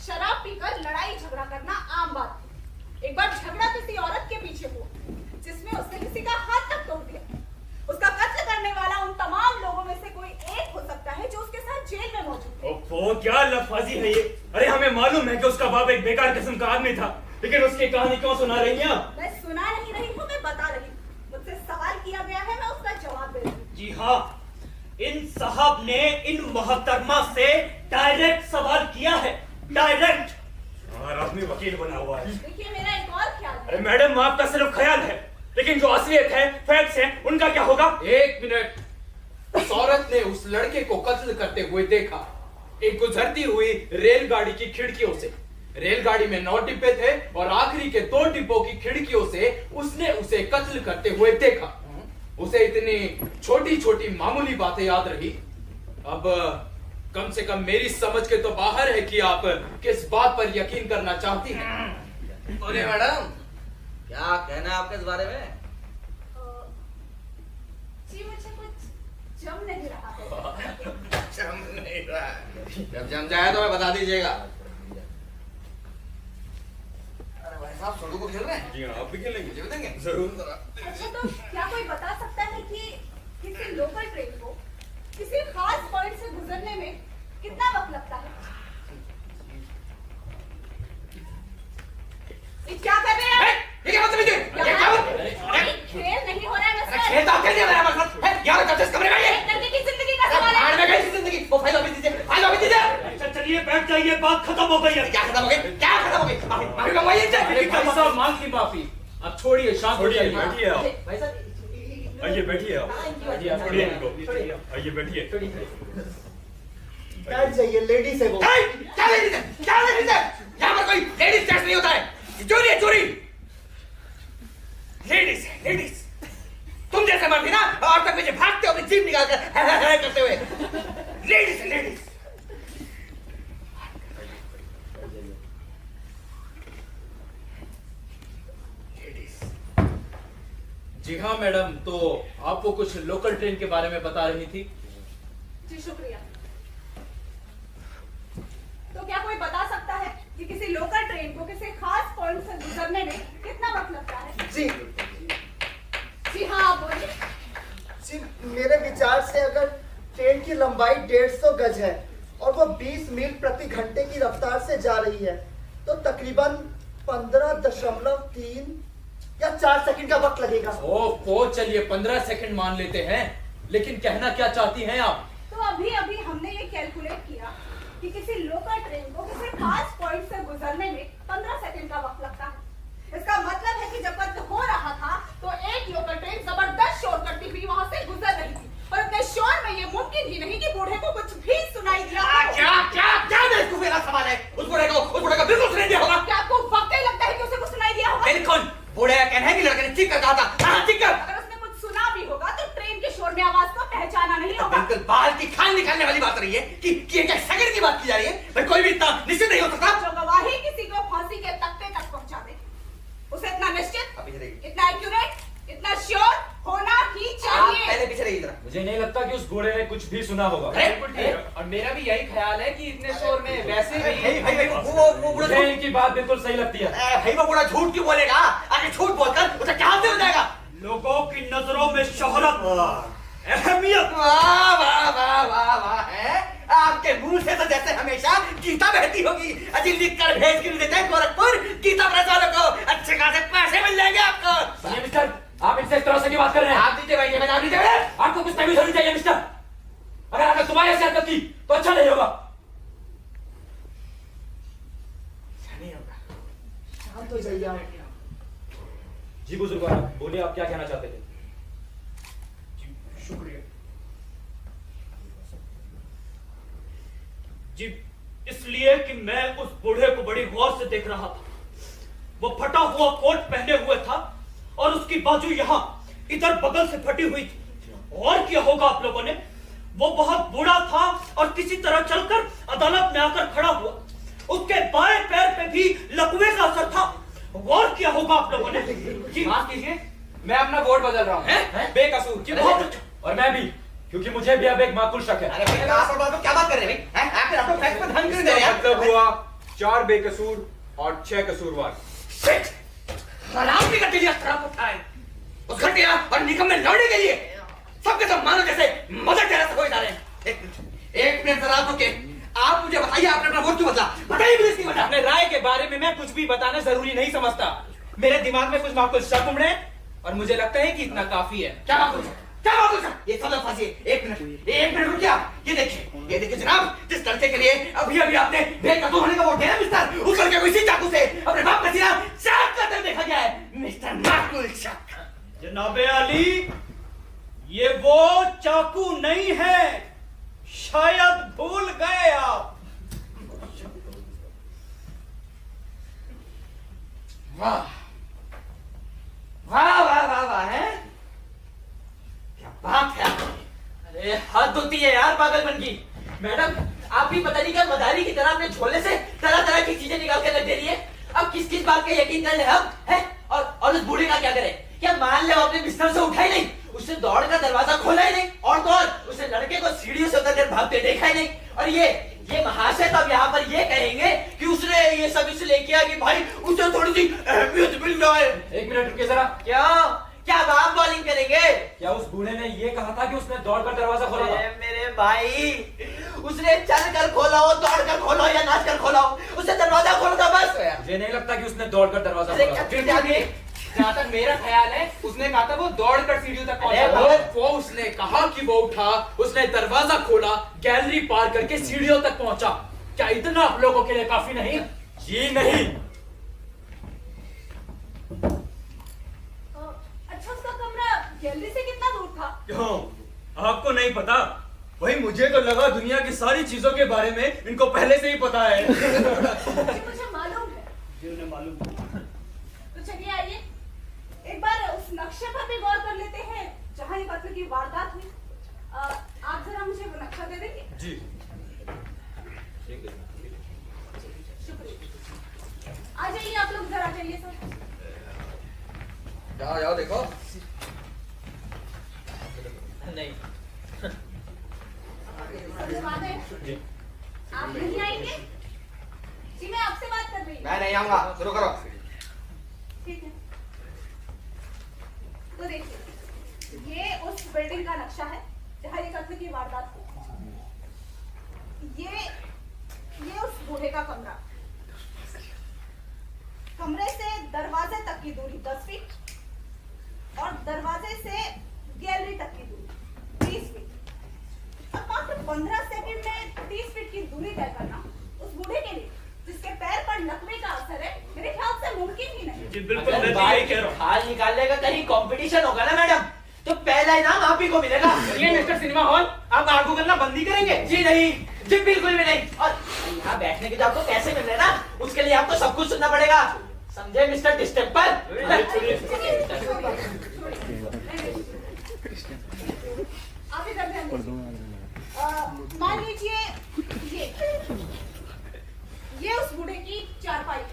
शराब पीकर लड़ाई झगड़ा करना आम बात थी। एक बार झगड़ा किसी औरत के पीछे हुआ, जिसमें उसने किसी का हाथ तक तोड़ दिया। उसका कत्ल करने वाला उन तमाम लोगों में से कोई एक हो सकता है जो उसके साथ जेल में मौजूद है। ओफो, क्या लफाजी है ये। अरे हमें मालूम है कि उसका बाप एक बेकार किस्म का आदमी था, लेकिन उसकी कहानी क्यों सुना रही हैं आप? मैं सुना नहीं रही हूँ, मैं बता रही हूँ। मुझसे सवाल किया गया है, मैं उसका जवाब दे रही हूँ। जी हाँ, इन साहब ने इन मोहतरमा से डायरेक्ट सवाल किया है, डायरेक्ट। और आदमी वकील बना हुआ है। देखिए, मेरा एक और ख्याल है। अरे मैडम, आपका सिर्फ ख्याल है, लेकिन जो असलियत है, फैक्ट्स हैं, उनका क्या होगा? एक मिनट। उस औरत ने उस लड़के को कत्ल करते हुए देखा, एक गुजरती हुई रेलगाड़ी की खिड़कियों से। रेलगाड़ी में 9 डिब्बे थे और आखिरी के 2 डिब्बों की खिड़कियों से उसने उसे कत्ल करते हुए देखा। उसे इतनी छोटी छोटी मामूली बातें याद रही। अब कम से कम मेरी समझ के तो बाहर है कि आप किस बात पर यकीन करना चाहती हैं। बोलिए मैडम, क्या कहना है आपके इस बारे में? जी मुझे कुछ जम नहीं रहा है। जम नहीं रहा है? जब जम जाए तो मैं बता दीजिएगा। अरे भाई साहब, सोडू को खेल रहे हैं? जी हाँ, आप भी खेलेंगे? मुझे भी देंगे? जरूर। अच्छा, तो क्या कोई बता सकता है कि किसी लोकल ट्रेन को किसी खास पॉइंट से गुजरने में कितना वक्त लगता है? ये क्या कर रहे हैं? ये क्या मतलब है? ये क्या खेल नहीं हो रहा है ना? खेल तो आप खेल दिया मेरा मतलब है। यहाँ पे इस कमरे में आइए। एक लड़के की जिंदगी का सवाल है। भाड़ में गई जिंदगी। वो फाइल अभी दीजिए, फाइल अभी दीजिए। अच्छा चलिए, बैठ जाइए, बात खत्म हो गई है। क्या खत्म हो गई? क्या खत्म हो गई? माफी मंगवाइए अरे भाई साहब, मांगती माफी। अब छोड़िए, शांत हो छोड़िए, जाइए। बैठिए आप। भाई साहब, आइए बैठिए आप। छोड़िए इनको। आइए बैठिए। बैठ जाइए, लेडीज है वो। क्या लेडीज है? क्या लेडीज है? यहाँ पर कोई लेडीज टेस्ट नहीं होता है। चोरी है, चोरी। लेडीज है, लेडीज। तुम जैसे मर्द ना और तक मुझे भागते हो अपनी जीभ निकाल कर करते हुए। लेडीज है, लेडीज। जी हाँ मैडम, तो आपको कुछ लोकल ट्रेन के बारे में बता रही थी। जी शुक्रिया। तो क्या कोई बता सकता है कि किसी लोकल ट्रेन को किसी खास पॉइंट से गुजरने में कितना वक्त लगता है? जी जी हाँ, आप बोलिए। जी, मेरे विचार से अगर ट्रेन की लंबाई 150 गज है और वो 20 मील प्रति घंटे की रफ्तार से जा रही है, तो तकरीबन 15.3 या 4 सेकंड का वक्त लगेगा। ओह, चलिए 15 सेकंड मान लेते हैं, लेकिन कहना क्या चाहती हैं आप? तो अभी अभी हमने ये कैलकुलेट किया कि किसी लोकल ट्रेन को किसी खास पॉइंट से गुजरने में 15 सेकंड का वक्त लगता है। इसका मतलब है कि जब कत्ल हो रहा था तो एक लोकल ट्रेन जबरदस्त शोर करती हुई वहां से गुजर रही थी, और इतने शोर में ये मुमकिन ही नहीं कि बूढ़े को कुछ भी सुनाई दिया हो। क्या क्या क्या बेवकूफेरा सवाल है? उस बूढ़े को बिल्कुल सुनाई दिया होगा। क्या आपको वाकई लगता है कि उसे कुछ सुनाई दिया होगा? बिल्कुल। बूढ़े का कहना है कि लड़के ने ठीक कर कहा था। हाँ, ठीक कर। अगर उसने कुछ सुना भी होगा तो ट्रेन के शोर में आवाज को पहचाना नहीं होगा। बिल्कुल बाल की खाल निकालने वाली बात रही है कि एक सेकंड की बात की जा रही है। भाई कोई भी इतना निश्चित नहीं हो सकता। जो गवाही किसी को फांसी के तख्ते तक पहुंचा दे, उसे इतना निश्चित, इतना एक्यूरेट, इतना श्योर होना ही चाहिए। पहले पीछे रहिए जरा। मुझे नहीं लगता कि उस बूढ़े ने कुछ भी सुना होगा। बिल्कुल ठीक है। और मेरा भी यही ख्याल है कि इतने शोर में वैसे भी भाई वो बूढ़ा मुझे इनकी बात बिल्कुल सही लगती है। भाई वो बूढ़ा झूठ क्यों बोलेगा? आगे झूठ बोलकर उसे क्या हासिल हो जाएगा? लोगों की नजरों में शोहरत, अहमियत। वाह वाह वाह वाह वाह है आपके मुंह से तो जैसे हमेशा गीता बहती होगी। अजी लिख कर भेज के देते हैं गोरखपुर गीता प्रेस वालों को, अच्छे खासे पैसे मिल जाएंगे आपको। ये मिस्टर, आप इनसे इस तरह से क्यों बात कर रहे हैं? आप दीजिए भाई, आप दीजिए भाई। आपको कुछ तमीज होनी चाहिए मिस्टर। अगर आपने तुम्हारी ऐसी हरकत की तो अच्छा नहीं होगा। शांत हो जाइए आप। जी बुजुर्ग, बोलिए आप क्या कहना चाहते थे? शुक्रिया जी, इसलिए कि मैं उस बूढ़े को बड़ी गौर से देख रहा था। वो फटा हुआ कोट पहने हुए था और उसकी बाजू यहाँ इधर बगल से फटी हुई थी। और क्या होगा आप लोगों ने, वो बहुत बूढ़ा था और किसी तरह चलकर अदालत में आकर खड़ा हुआ। उसके बाएं पैर पे भी लकवे का असर था। और क्या होगा आप लोगों ने? जी माफ कीजिए, मैं अपना वोट बदल रहा हूँ बेकसूर। जी बहुत अच्छा। और मैं भी, क्योंकि मुझे भी अब एक माकूल शक है। अरे भाई आप और क्या बात कर रहे हैं भाई? आप फिर आपको फैक्ट पर ध्यान क्यों दे रहे हैं? मतलब हुआ 4 बेकसूर और 6 कसूरवार। शिट! हराम की गति शराब उठाए उस घटिया और निकम्मे लौड़े के लिए सबके सब मानो जैसे मदर टेरेसा को जा रहे हैं। एक मिनट जरा रुके, आप मुझे बताइए आपने अपना वोट क्यों बदला? बताइए मुझे इसकी वजह। अपने राय के बारे में मैं कुछ भी बताना जरूरी नहीं समझता। मेरे दिमाग में कुछ माकूल शक उमड़े और मुझे लगता है कि इतना काफी है। क्या माकूल शक? क्या माकूल शक? ये सब फंसी। एक मिनट रुकिए आप। ये देखिए जनाब, जिस लड़के के लिए अभी अभी आपने बेकसूर होने का वोट दिया मिस्टर, उस लड़के को इसी चाकू से अपने बाप का सीना चाक करते देखा गया है। मिस्टर माकूल शक। जनाबे अली, ये वो चाकू नहीं है, शायद भूल गए आप। वाह वाह वाह वाह वाह है, क्या बात है। अरे हद होती है यार पागलपन की। मैडम, आप भी पता नहीं क्या मदारी की तरह अपने झोले से तरह तरह की चीजें निकाल के रख दे रही है। अब किस किस बात का यकीन कर ले हम हैं? और उस बूढ़े का क्या करें? क्या मान ले अपने बिस्तर से उठा ही नहीं, उसने दौड़ कर दरवाजा खोला ही नहीं, और तो और उसने लड़के को सीढ़ियों से उतरकर भागते देखा ही नहीं। और ये महाशय तो अब यहाँ पर ये कहेंगे कि उसने ये सब इसलिए किया कि भाई उसे थोड़ी सी अहमियत मिल जाए। एक मिनट रुकिए जरा। क्या बाप बॉलिंग करेंगे? क्या उस बूढ़े ने ये कहा था कि उसने दौड़कर दरवाजा खोला था? मेरे भाई, उसने चल कर खोला हो, दौड़ कर खोला हो या नाच कर खोला हो, उसने दरवाजा खोला था बस। मुझे नहीं लगता कि उसने दौड़कर दरवाजा खोला था। जहाँ तक मेरा ख्याल है, उसने कहा था वो दौड़कर सीढ़ियों तक अरे पहुंचा। वो उसने कहा कि वो उठा, उसने दरवाजा खोला, गैलरी पार करके सीढ़ियों तक पहुंचा। क्या इतना आप लोगों के लिए काफी नहीं? जी नहीं। अच्छा, उसका कमरा गैलरी से कितना दूर था? क्यों, आपको नहीं पता? भाई मुझे तो लगा दुनिया की सारी चीजों के बारे में इनको पहले से ही पता है। जी, मुझे मालूम है। जी उन्हें मालूम है। तो चलिए आइए, एक बार उस नक्शे पर भी गौर कर लेते हैं जहाँ ये कत्ल की वारदात हुई। आप जरा मुझे वो नक्शा दे देंगे? जी शुक्रिया। आ जाइए आप लोग, जरा चलिए सब। जाओ देखो। नहीं। सबसे बात है, आप नहीं आएंगे? जी मैं आपसे बात कर रही हूँ। मैं नहीं आऊंगा, शुरू करो। ठीक है, तो देखिए, ये उस बिल्डिंग का नक्शा है जहाँ ये कत्ल की वारदात हुई। ये उस बूढ़े का कमरा, कमरे से दरवाजे तक की दूरी 10 फीट और दरवाजे से गैलरी तक की दूरी 30 फीट। अब मात्र 15 सेकंड में 30 फीट की दूरी तय करना उस बूढ़े के लिए जिसके पैर पर लकवे का असर है, मेरे ख्याल से मुमकिन ही नहीं। जी बिल्कुल, मैं तो यही कह रहा हूँ। हाल निकालने का कहीं कंपटीशन होगा ना मैडम, तो पहला इनाम आप ही को मिलेगा। ये मिस्टर सिनेमा हॉल, आप आगू करना बंदी करेंगे? जी नहीं, जी बिल्कुल भी नहीं। और यहाँ बैठने के जो आपको पैसे मिल रहे हैं ना, उसके लिए आपको सब कुछ सुनना पड़ेगा, समझे मिस्टर डिस्टेम्पर? आप इधर ध्यान दीजिए। मान लीजिए ये उस बूढ़े की चारपाई है।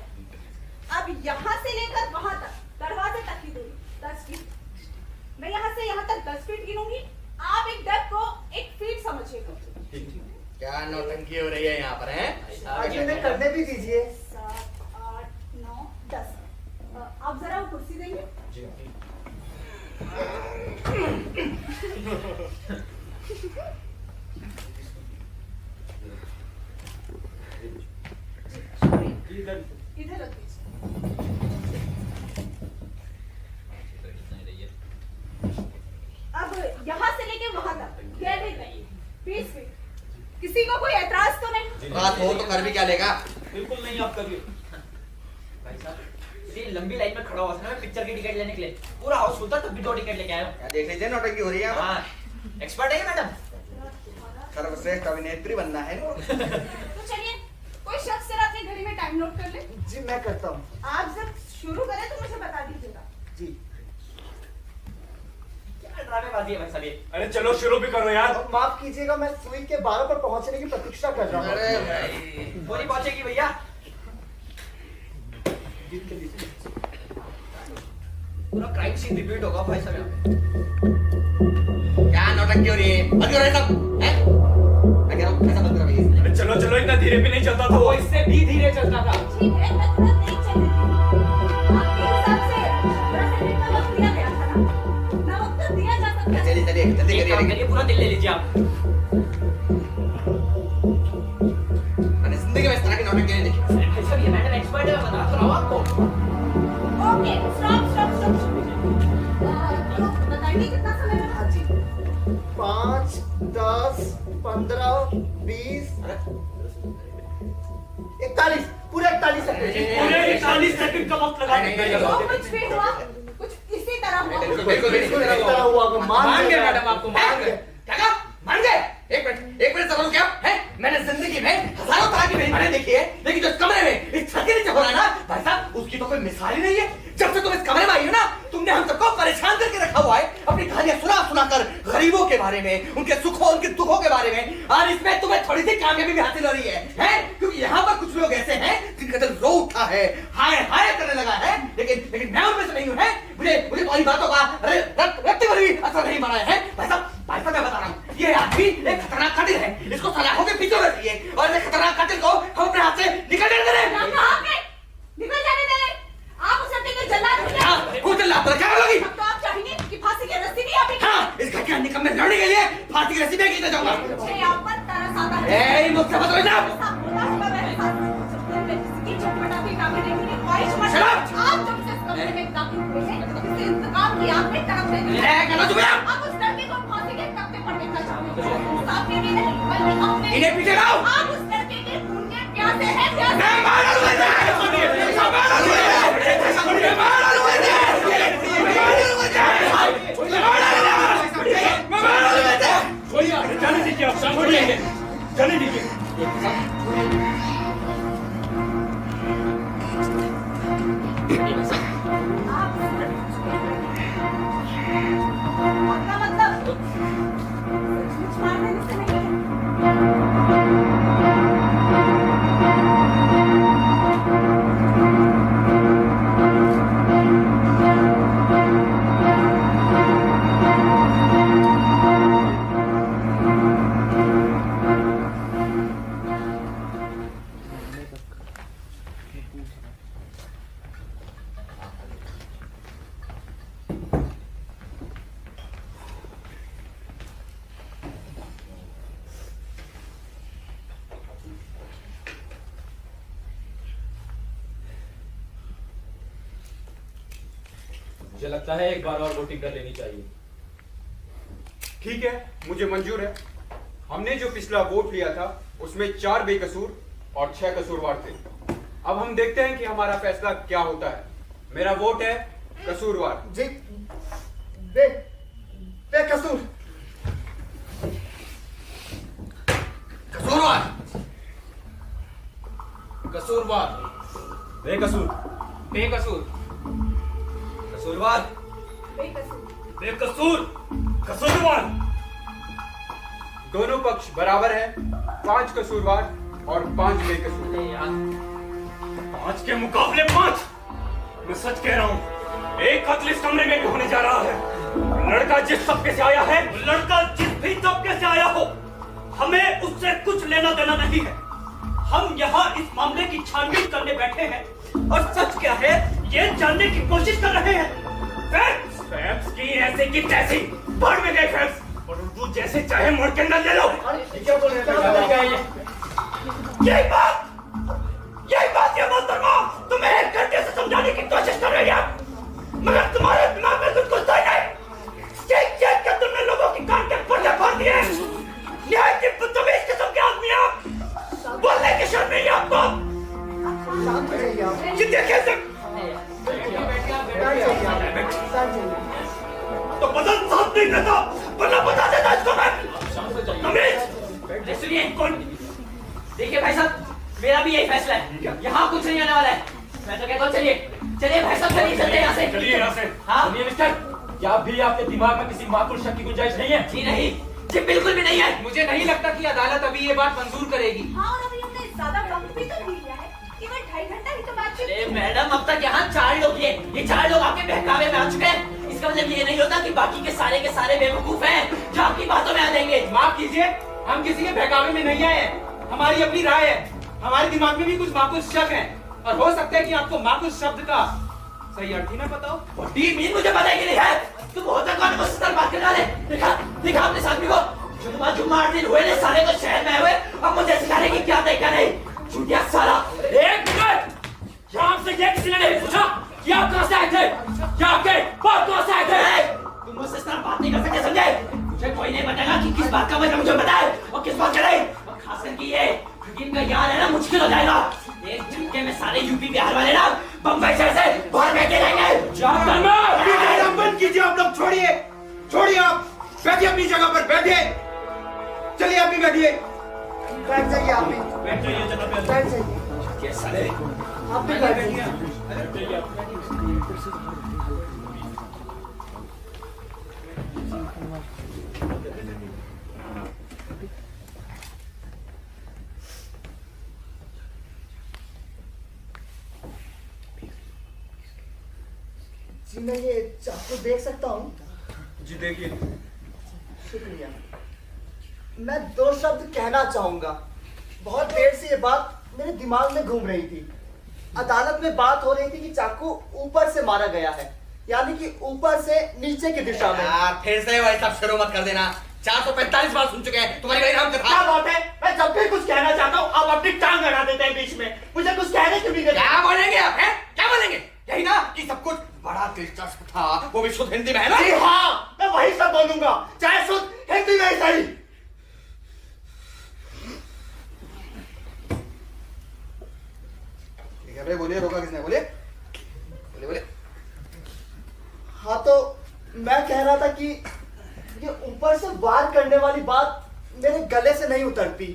अब यहाँ से लेकर वहां तक दरवाजे तक की दूरी 10 फीट। मैं यहाँ से यहाँ तक 10 फीट गिनूंगी, आप एक डक को एक फीट समझिएगा। क्या नौटंकी हो रही है यहाँ पर है? आगे में करने भी दीजिए। 7, 8, 9, 10। आप जरा वो कुर्सी देंगे? इधर रख दीजिए। अब यहाँ से लेके वहां तक 20 फीट। किसी को कोई ऐतराज तो नहीं? बात हो तो कर भी क्या लेगा? बिल्कुल नहीं, आप करिए। भाई साहब, इतनी लंबी लाइन में खड़ा हुआ था ना मैं पिक्चर की टिकट लेने के लिए। पूरा हाउस फुल था तब भी 2 टिकट लेके आया हूँ। देख लीजिए नौटंकी हो रही है। हाँ, एक्सपर्ट है मैडम। सर्वश्रेष्ठ अभिनेत्री बनना है। तो चलिए, कोई शख्स जरा अपनी घड़ी में टाइम नोट कर ले। जी मैं करता हूँ। आप जब शुरू करें तो मुझे बता दीजिएगा। जी। क्या ड्रामेबाजी है भाई साहब ये? अरे चलो शुरू भी करो यार। अब माफ कीजिएगा, मैं सुई के 12 पर पहुंचने की प्रतीक्षा कर रहा हूँ। अरे वो नहीं पहुंचेगी भैया। पूरा क्राइम सीन रिपीट होगा भाई साहब यहाँ पे। क्या नौटंकी हो रही है? बंद करो ये सब, हैं? मैं कह रहा हूँ ऐसा बंद करो ये। अरे चलो चलो, इतना धीरे भी नहीं चलता था वो। इससे भी धीरे चलता था। ठीक है, मैं थोड़ा तेज चल रही हूँ। आपके हिसाब से 15 सेकंड का वक्त दिया गया था ना? ना वक्त दिया जा सकता है। चलिए चलिए जल्दी एक काम करिए। करिए, पूरा दिल ले लीजिए आप। मैंने जिंदगी में इस तरह की नौटंकी नहीं देखी। अरे भाई साहब ये मैडम एक्सपर्ट है, मैं बता तो रहा हूँ आपको। Okay, stop. तो बताइए कितना समय लगा? हाँ जी। 5, 10, 15, 20, 41, पूरे 41 सेकंड। पूरे 41 सेकंड का वक्त लगा नहीं, देंगे। नहीं, जो कुछ भी हुआ, कुछ इसी तरह हुआ। बिल्कुल इस तरह हुआ वो मान गए मैडम, आपको मान गए। क्या कहा? मान गए? एक मिनट समझो क्या है? मैंने जिंदगी में हजारों तरह की बेईमानी देखी है, लेकिन जो इस कमरे में इस छत के नीचे हो रहा है ना भाई साहब, उसकी तो कोई मिसाल ही नहीं है। जब से तुम इस कमरे में आई हो ना, तुमने हम सबको परेशान करके रखा हुआ है अपनी कहानियां सुना कर, गरीबों के बारे में, उनके सुखों उनके दुखों के बारे में। और इसमें तुम्हें थोड़ी सी कामयाबी भी हासिल हो रही है? क्योंकि यहाँ पर कुछ लोग ऐसे हैं जिनका दिल रो उठा है, हाय हाय करने लगा है, लेकिन मैं उनमें से नहीं हूँ। मुझे तुम्हारी बातों का रत्ती भर भी असर नहीं पड़ा है भाई साहब मैं बता रहा हूँ, ये आदमी एक खतरनाक कातिल है। इसको सलाखों के पीछे रखिए और इस खतरनाक कातिल को हम अपने हाथ से निकल जाने दे रहे हैं। निकल जाने दे। आप उस लड़के के जल्लाद हो क्या? वो जल्लाद तो क्या करोगी? अब तो आप चाहेंगे कि फांसी की रस्सी भी आप ही हाँ, इस घर के निकम्मे लड़ने के लिए फांसी की रस्सी में खींचना चाहूंगा। मुझे आप पर तरस आता है। ए मुझसे मत रोना। ऐसा होता होगा मेरे साथ। जब मैं किसी की चटपटाती कामने देखने की ख्वाहिश मत Shut up! आप जब से इस कमरे में दाखिल हुए हैं, इससे इंतकाम की आग में तड़प रहे हैं। कहना तुम्हें आप उस लड़के को फांसी के तख्ते पर देखना चाहते हैं। सामने भी नहीं, बल्कि अपने इन्हें पीछे लाओ। आप उस लड़के के खून के प्यासे हैं, प्यासे। मैं मार डालूंगा इसे। मैं मार डालूंगा इसे। मैं मार डालूंगा इसे। जाने दीजिए आप, छोड़िए, जाने दीजिए। आपका मतलब सचमुच मार देने से नहीं है? मुझे लगता है एक बार और वोटिंग कर लेनी चाहिए। ठीक है, मुझे मंजूर है। हमने जो पिछला वोट लिया था उसमें 4 बेकसूर और 6 कसूरवार थे। अब हम देखते हैं कि हमारा फैसला क्या होता है। मेरा वोट है कसूरवार। जी बेकसूर। कसूरवार। कसूरवार। बेकसूर। बेकसूर। कसूरवार। बेकसूर। बेकसूर, कसूरवार। दोनों पक्ष बराबर है, 5 कसूरवार और 5 बेकसूर। 5 के मुकाबले 5। मैं सच कह रहा हूं, एक कत्ल इस कमरे में भी होने जा रहा है। लड़का जिस तबके से आया है, लड़का जिस भी तबके से आया हो, हमें उससे कुछ लेना देना नहीं है। हम यहाँ इस मामले की छानबीन करने बैठे हैं और सच क्या है ये जानने की कोशिश कर रहे हैं। फैक्ट्स की ऐसे की तैसी बढ़ में गए फैक्ट्स, और उर्दू जैसे चाहे मोड़ के अंदर ले लो। क्या बोल रहे हैं? यही बात ये मोहतरमा तुम्हें एक घंटे से समझाने की कोशिश कर रही है, मगर तुम्हारे दिमाग में कुछ घुसता ही नहीं। चेक के तुमने लोगों की कान के पर्दे फाड़ दिए। न्याय की बदतमीज किस्म के आदमी आप, बोलने की शर्म नहीं आपको। ये देखे तो बदन साथ नहीं देता, वरना बता देता इसको मैं। सुनिए कौन? देखिए भाई साहब, मेरा भी यही फैसला है, यहाँ कुछ नहीं आने वाला है। मैं तो कहता हूँ चलिए भाई साहब, चलते यहाँ से। चलिए यहाँ से। हाँ सुनिए मिस्टर, क्या भी आपके दिमाग में किसी माकूल शक की गुंजाइश नहीं है? जी नहीं, जी बिल्कुल भी नहीं है। मुझे नहीं लगता कि अदालत अभी ये बात मंजूर करेगी। हाँ, और अभी हमने ज्यादा वक्त भी तो नहीं लिया है, केवल 2.5 घंटा ही तो बातचीत। अरे मैडम, अब तक यहाँ 4 लोग ये 4 लोग आपके बहकावे में आ चुके हैं। इसका मतलब ये नहीं होता कि बाकी के सारे बेवकूफ हैं जो आपकी बातों में आ जाएंगे। माफ कीजिए, हम किसी के बहकावे में नहीं आए हैं। हमारी अपनी राय है, हमारे दिमाग में भी कुछ माकूल शक है, और हो सकता है कि आपको माकूल शब्द का सही अर्थ ही ना पता हो। मीन मुझे पता ही नहीं है। तुम होता कौन मुझसे सर बात करने वाले? दिखा अपने साथी को। जुम्मा 8 दिन हुए ने सारे को शहर में आए हुए, अब मुझे सिखाने की क्या तय क्या नहीं। छूटिया साला। एक मिनट, यहाँ से ये किसी ने नहीं पूछा कि आप कहाँ से आए थे, क्या आपके बाप कहाँ से आए थे? तुम मुझसे इस तरह बात नहीं कर सकते, समझे? मुझे कोई नहीं बताएगा कि किस बात का वजह मुझे बताए और किस बात का नहीं। और खास करके ये इनका यहाँ रहना मुश्किल हो जाएगा। एक झटके में सारे यूपी बिहार वाले ना बम्बई शहर से बाहर बैठे रहेंगे। बंद कीजिए आप लोग, छोड़िए आप, बैठिए अपनी जगह पर, बैठिए। चलिए आप भी बैठिए। बैठ जाइए आप भी, बैठ जाइए जगह पे। बैठ जाइए आप भी, बैठ जाइए। जी मैं ये चाकू देख सकता हूँ? जी देखिए। शुक्रिया। मैं 2 शब्द कहना चाहूंगा। बहुत देर से ये बात मेरे दिमाग में घूम रही थी। अदालत में बात हो रही थी कि चाकू ऊपर से मारा गया है, यानी कि ऊपर से नीचे की दिशा में। यार फिर से भाई साहब शुरू मत कर देना। 445 बार सुन चुके हैं तुम्हारी गई नाम कथा। क्या बात है? मैं जब भी कुछ कहना चाहता हूँ आप अपनी टांग अड़ा देते हैं बीच में। मुझे कुछ कहने क्यों नहीं देते? क्या बोलेंगे आप, हैं? क्या बोलेंगे? यही ना कि सब कुछ बड़ा दिलचस्प था, वो भी शुद्ध हिंदी में, है ना? जी हाँ, मैं वही सब बोलूंगा, चाहे शुद्ध हिंदी में ही सही। ठीक है भाई, बोलिए। रोका किसने? बोलिए। हाँ तो मैं कह रहा था कि ये ऊपर से वार करने वाली बात मेरे गले से नहीं उतरती,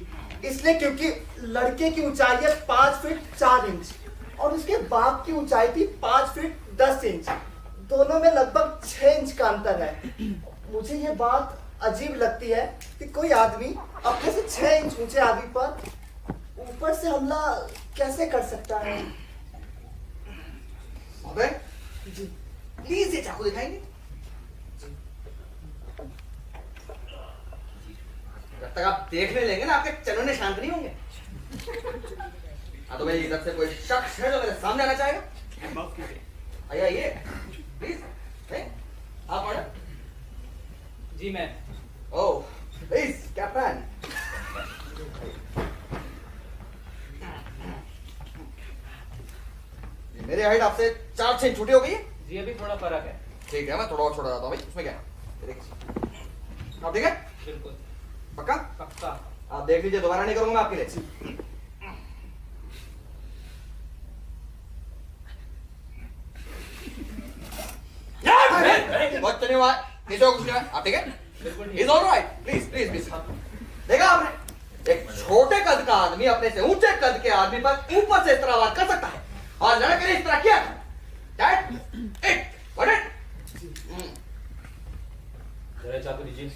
इसलिए क्योंकि लड़के की ऊंचाई है 5 फीट 4 इंच और उसके बाप की ऊंचाई थी 5 फीट 10 इंच। दोनों में लगभग 6 इंच का अंतर है। मुझे ये बात अजीब लगती है कि कोई आदमी अपने से 6 इंच ऊंचे आदमी पर ऊपर से हमला कैसे कर सकता है। अबे जी प्लीज ये चाकू दिखाएंगे? जब तक आप देखने लेंगे ना आपके चलने शांत नहीं होंगे। हाँ तो मेरी इधर से कोई शख्स है जो मेरे सामने आना चाहेगा? आइए प्लीज। आप ऑर्डर। जी मैं। Oh please captain. मेरी हाइट आपसे 4 इंच छोटी हो गई है। जी अभी थोड़ा फर्क है। ठीक है, मैं थोड़ा और छोटा जाता हूँ भाई, उसमें क्या है? ये देखिए। आप ठीक है? बिल्कुल पक्का? पक्का। आप देख लीजिए, दोबारा नहीं करूंगा आपके लिए। बहुत धन्यवाद। नीचे कुछ नहीं है, आप ठीक है? He's all right. प्लीज देखा आपने, एक छोटे कद का आदमी अपने से ऊंचे कद के आदमी पर ऊपर से इस तरह वार कर सकता है, और लड़के ने इस तरह किया। That it. Got it? जरा चाकू दीजिए।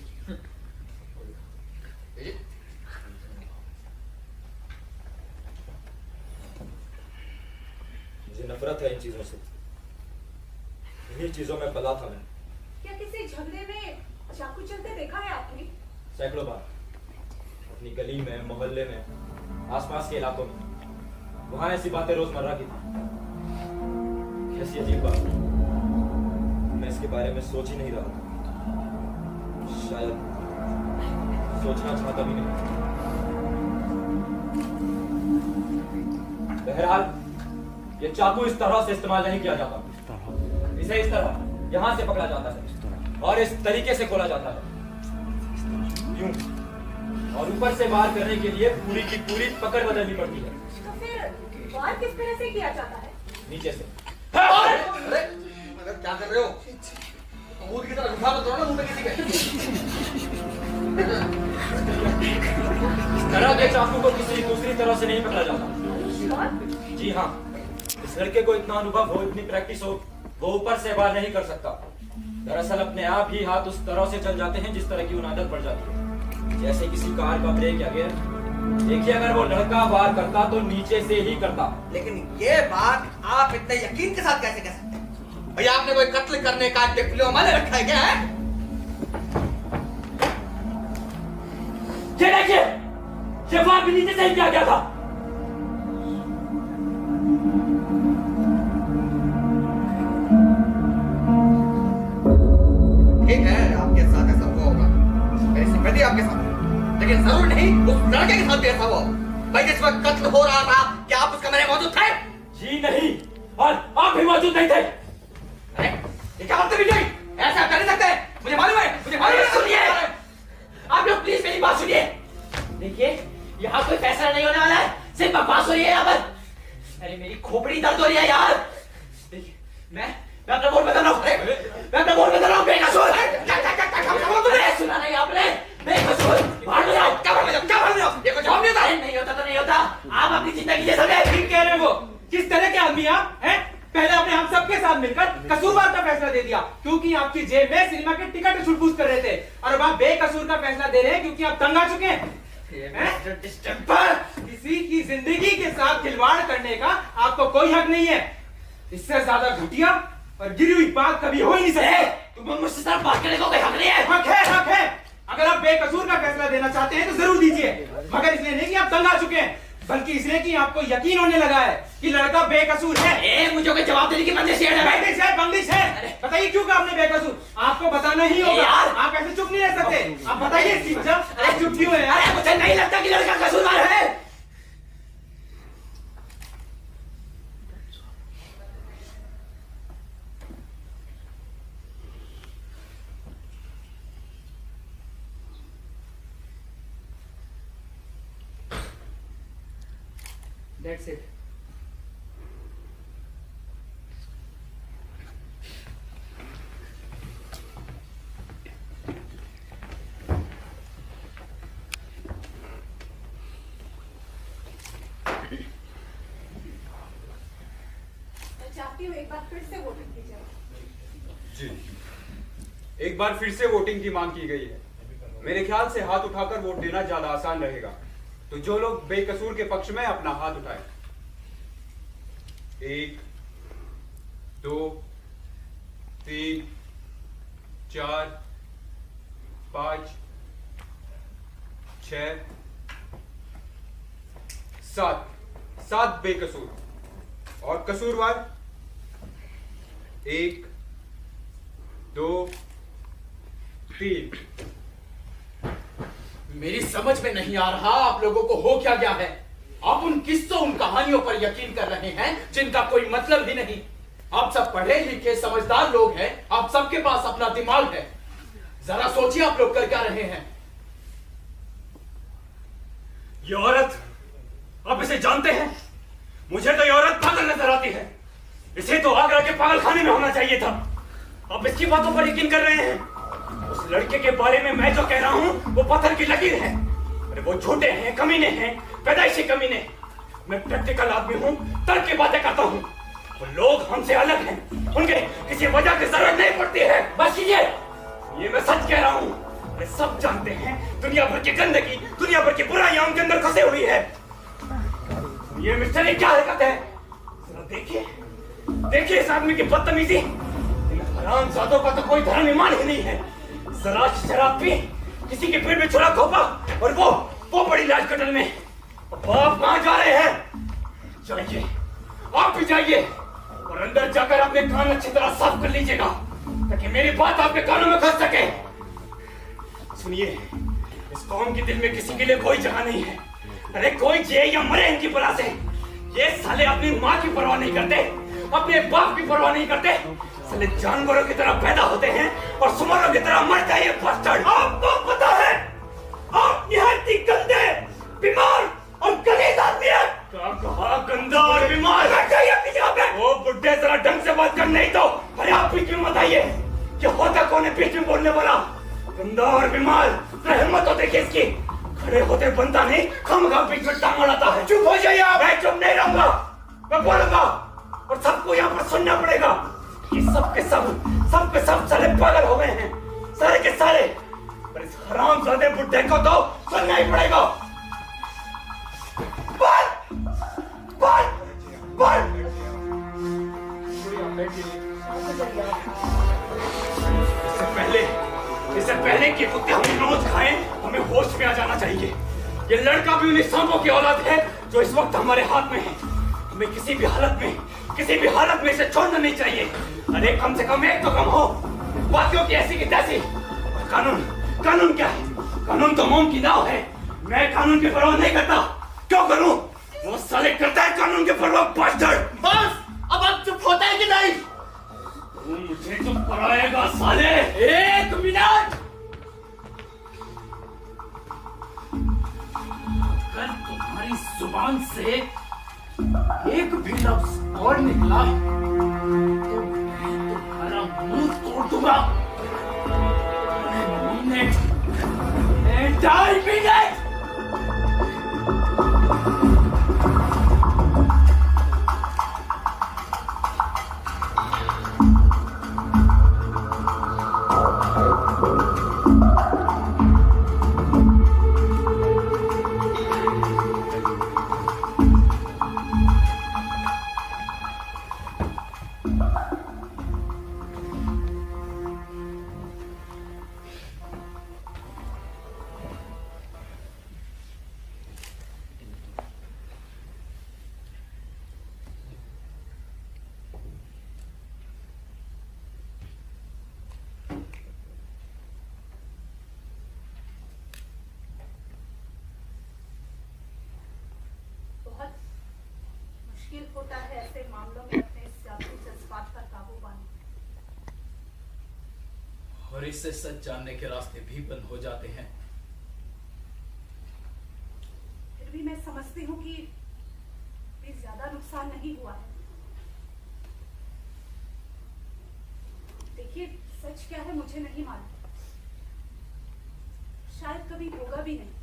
मुझे नफरत है इन चीजों से। इन्हीं चीजों में बला था मैं। क्या किसी के झगड़े में चाकू चलते देखा है आपने? सैकड़ों बार, अपनी गली में, मोहल्ले में, आसपास के इलाकों में, वहां ऐसी बातें रोजमर्रा की थी। कैसी अजीब बात, मैं इसके बारे में सोच ही नहीं रहा था, शायद सोचना चाहता भी नहीं। बहरहाल ये चाकू इस तरह से इस्तेमाल नहीं किया जाता, इसे इस तरह यहां से पकड़ा जाता है और इस तरीके से खोला जाता है, यूं, और ऊपर से वार करने के लिए पूरी की पूरी पकड़ बदलनी पड़ती है। तो फिर वार किस तरह से किया जाता है? नीचे से। अरे क्या कर रहे हो? अमूद की तरह उठा मत दो ना मुंह पे किसी के। इस तरह के चाकू को किसी दूसरी तरह से नहीं पकड़ा जाता। श्योर? जी हाँ, इस लड़के को इतना अनुभव हो, इतनी प्रैक्टिस हो, वो ऊपर से वार नहीं कर सकता। दरअसल अपने आप ही हाथ उस तरह से चल जाते हैं जिस तरह की उन्हें आदत पड़ जाती है, जैसे किसी कार का ब्रेक या गियर। देखिए, अगर वो लड़का वार करता तो नीचे से ही करता। लेकिन ये बात आप इतने यकीन के साथ कैसे कह सकते हैं? भैया आपने कोई कत्ल करने का डिप्लोमा ले रखा है क्या? है? ये देखिए, ये वार भी नीचे से ही किया गया था। ठीक है, आपके साथ ऐसा हुआ होगा, मेरी सिंपैथी आपके साथ, लेकिन जरूर नहीं उस लड़के के साथ भी ऐसा हुआ। भाई जिस वक्त कत्ल हो रहा था, क्या आप उसका मेरे मौजूद थे? जी नहीं, और आप भी मौजूद नहीं थे। अरे ये क्या बात नहीं, ऐसा आप कर नहीं सकते, मुझे मालूम है, मुझे मालूम है। सुनिए, आप लोग प्लीज मेरी बात सुनिए। देखिए, यहाँ कोई फैसला नहीं होने वाला है, सिर्फ बकवास हो रही है यहाँ पर। अरे मेरी खोपड़ी दर्द हो रही है यार। देखिए, मैं अपना बोल बदल रहा हूँ, मैं अपना बोल बदल रहा हूँ। बेकसूर, सुना नहीं आपने? बेकसूर, भाड़ में जाओ, क्या भाड़ में जाओ? ये कुछ जवाब नहीं होता। नहीं होता तो नहीं होता। आप अपनी जिंदगी जी सकते। ठीक कह रहे हो। किस तरह के आदमी आप हैं? पहले आपने हम सबके साथ मिलकर कसूरवार का फैसला दे दिया क्योंकि आपकी जेब में सिनेमा के टिकट छुटपूछ कर रहे थे, और अब आप बेकसूर का फैसला दे रहे हैं क्योंकि आप तंग आ चुके हैं। किसी की जिंदगी के साथ खिलवाड़ करने का आपको कोई हक नहीं है। इससे ज्यादा घटिया और गिरी हुई बात कभी हो ही नहीं सकती। तुम्हें मुझसे तरफ बात करने को कोई हक नहीं है। हक है, हक है। अगर आप बेकसूर का फैसला देना चाहते हैं तो जरूर दीजिए, मगर इसलिए नहीं कि आप तंग आ चुके हैं, बल्कि इसलिए कि आपको यकीन होने लगा है कि लड़का बेकसूर है। मुझे कोई जवाब देने की बंदिश है। बंदिश है। बताइए क्यों कहा आपने बेकसूर? आपको बताना ही होगा। आप ऐसे चुप नहीं रह सकते। आप बताइए इसकी वजह। आप चुप क्यों है? अरे मुझे नहीं लगता कि लड़का कसूरवार है। That's it. चाहती हूँ एक बार फिर से वोटिंग की जाए। जी, एक बार फिर से वोटिंग की मांग की गई है। मेरे ख्याल से हाथ उठाकर वोट देना ज्यादा आसान रहेगा, तो जो लोग बेकसूर के पक्ष में अपना हाथ उठाए। 1 2 3 4 5 6 7 बेकसूर और कसूरवार 1 2 3। मेरी समझ में नहीं आ रहा आप लोगों को हो क्या गया है। आप उन किस्सों, उन कहानियों पर यकीन कर रहे हैं जिनका कोई मतलब ही नहीं। आप सब पढ़े लिखे समझदार लोग हैं, आप सबके पास अपना दिमाग है। जरा सोचिए आप लोग कर क्या रहे हैं। ये औरत, आप इसे जानते हैं? मुझे तो ये औरत पागल नजर आती है। इसे तो आगरा के पागल खाने में होना चाहिए था। आप इसकी बातों पर यकीन कर रहे हैं? उस लड़के के बारे में मैं जो कह रहा हूं वो पत्थर की लकीर है। अरे वो झूठे हैं, कमीने हैं, पैदाइशी कमीने। मैं प्रैक्टिकल आदमी हूं, तर्क की बातें करता हूं। वो लोग हमसे अलग हैं, उनके किसी वजह की जरूरत नहीं पड़ती है। बस ये मैं सच कह रहा हूं। अरे सब जानते हैं दुनिया भर की गंदगी, दुनिया भर की बुराइयां उनके अंदर फंसे हुई है। ये मिस्टर क्या हरकत है? देखिए इस आदमी की बदतमीजी। हरामजादों का तो कोई धर्म ईमान ही नहीं है। जरा शराब पी, किसी के पेट में छुरा घोपा, और वो बड़ी लाज कटल में। बाप कहाँ जा रहे हैं? जाइए, आप भी जाइए और अंदर जाकर अपने कान अच्छी तरह साफ कर लीजिएगा ताकि मेरी बात आपके कानों में घुस सके। सुनिए, इस कौम के दिल में किसी के लिए कोई जगह नहीं है। अरे कोई जिए या मरे इनकी बला से, ये साले अपनी माँ की परवाह नहीं करते, अपने बाप की परवाह नहीं करते। साले जानवरों की तरह पैदा होते हैं और सुमरों की तरह मर जाइए। आपको पता है आप निहायती गंदे, बीमार और गलीज आदमी है। कहा गंदा और बीमार? वो बुड्ढे जरा ढंग से बात कर, नहीं तो अरे आप भी क्यों मत आइए। क्या होता कौन है बीच में बोलने वाला? गंदा और बीमार, तो हिम्मत हो देखिए इसकी। खड़े होते बनता नहीं, खामखा बीच में टांग अड़ाता है। चुप हो जाइए आप। मैं चुप नहीं रहूंगा, मैं बोलूंगा और सबको यहाँ पर सुनना पड़ेगा। ये सब के सब साले पागल हो गए हैं, सारे के सारे। पर इस हरामजादे बुड्ढे को तो सुनना ही पड़ेगा। बोल। इससे पहले कि कुत्ते हम रोज खाएं, हमें होश में आ जाना चाहिए। ये लड़का भी उन्हीं सांपों की औलाद है जो इस वक्त हमारे हाथ में है। हमें किसी भी हालत में इसे छोड़ना नहीं चाहिए। अरे कम से कम एक तो कम हो, बाकियों की ऐसी की तैसी। कानून क्या है? कानून तो मोम की नाव है। मैं कानून की परवाह नहीं करता। क्यों करूं? वो साले करता है कानून की परवाह। बस अब आप चुप होता है कि नहीं? तू मुझे चुप कराएगा साले? एक मिनट। अगर तुम्हारी जुबान से एक भी लफ्ज और निकला तो मैं तुम्हारा मुंह तोड़ दूंगा। मिनट। मुश्किल होता है ऐसे मामलों में अपने सियासी जज्बात पर काबू पाना, और इससे सच जानने के रास्ते भी बंद हो जाते हैं। फिर भी मैं समझती हूँ कि ज्यादा नुकसान नहीं हुआ है। देखिए, सच क्या है मुझे नहीं मालूम, शायद कभी होगा भी नहीं।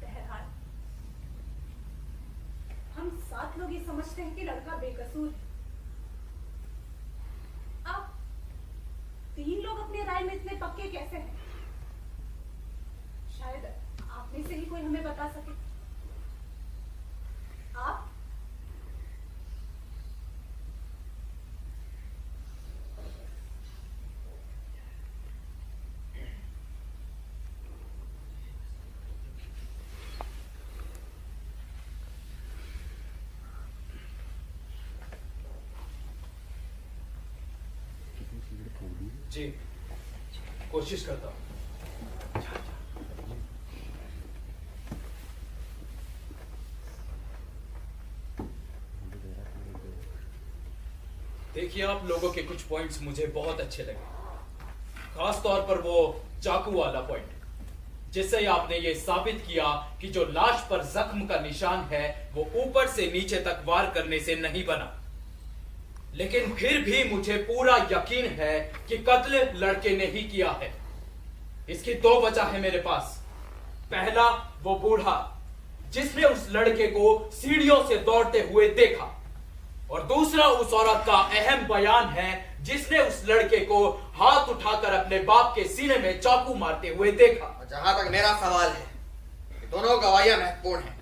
बहरहाल हम 7 लोग ये समझते हैं कि लड़का बेकसूर है। आप 3 लोग अपनी राय में इतने पक्के कैसे हैं? शायद आप में से ही कोई हमें बता सके। आप? जी, कोशिश करता हूं। देखिए, आप लोगों के कुछ पॉइंट्स मुझे बहुत अच्छे लगे, खास तौर पर वो चाकू वाला पॉइंट, जिससे आपने ये साबित किया कि जो लाश पर जख्म का निशान है वो ऊपर से नीचे तक वार करने से नहीं बना। लेकिन फिर भी मुझे पूरा यकीन है कि कत्ल लड़के ने ही किया है। इसकी 2 वजह है मेरे पास। पहला, वो बूढ़ा जिसने उस लड़के को सीढ़ियों से दौड़ते हुए देखा, और दूसरा उस औरत का अहम बयान है जिसने उस लड़के को हाथ उठाकर अपने बाप के सीने में चाकू मारते हुए देखा। जहां तक मेरा सवाल है, दोनों गवाहियां महत्वपूर्ण हैं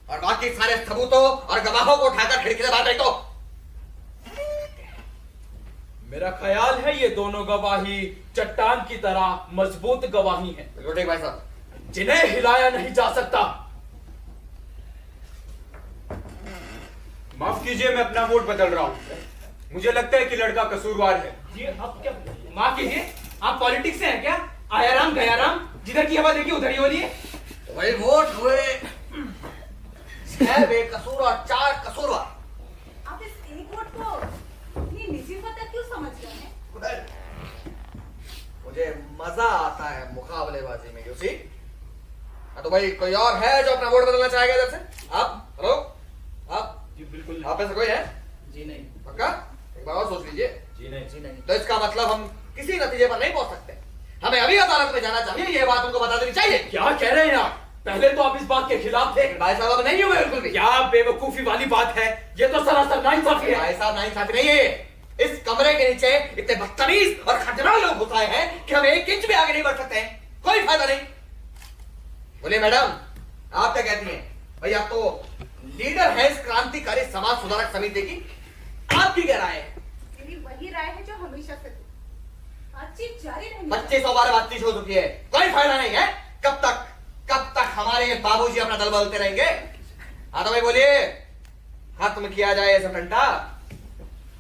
और बाकी सारे सबूतों और गवाहों को उठाकर खिड़की से बाहर फेंक दो। मेरा ख्याल है ये दोनों गवाही चट्टान की तरह मजबूत गवाही हैं, बिल्कुल ठीक भाई साहब। जिन्हें हिलाया नहीं जा सकता। माफ कीजिए, मैं अपना वोट बदल रहा हूँ। मुझे लगता है कि लड़का कसूरवार है। ये आप क्या माफ कीजिए, आप पॉलिटिक्स से हैं क्या? आया राम गया राम, जिधर की हवा देखी उधर ही हो रही है। तो भाई वोट हुए 6 बेकसूर और 4 कसूरवार। आप इस एक वोट को इतनी निजी फतह क्यों समझ रहे हैं? मुझे मजा आता है मुकाबलेबाजी में, यूसी। तो भाई कोई और है जो अपना वोट बदलना चाहेगा इधर से? आप? हेलो? आप? जी बिल्कुल आप में से कोई है? जी नहीं। पक्का? एक बार और सोच लीजिए। जी नहीं। तो इसका मतलब हम किसी नतीजे पर नहीं पहुंच सकते। हमें अभी अदालत में जाना चाहिए, ये बात उनको बता देनी चाहिए। क्या कह रहे हैं आप? पहले तो आप इस बात के खिलाफ थे। भाई साहब अब नहीं हुए बिल्कुल भी। क्या बेवकूफी वाली बात है, ये तो सरासर नाइंसाफी है। भाई साहब नाइंसाफी नहीं है। इस कमरे के नीचे इतने बदतमीज और खतरा लोग घुस आए हैं कि हम 1 इंच भी आगे नहीं बढ़ सकते हैं। कोई फायदा नहीं। बोलिए मैडम, आप क्या कहती हैं? भाई आप तो लीडर है इस क्रांतिकारी समाज सुधारक समिति की, आपकी क्या राय है? मेरी वही राय है जो हमेशा से थी। बातचीत जारी रहनी 2500 बार बातचीत हो चुकी है, कोई फायदा नहीं है। कब तक हमारे बाबूजी अपना दल बदलते रहेंगे? हाँ तो भाई बोलिए, खत्म किया जाए ऐसा घंटा।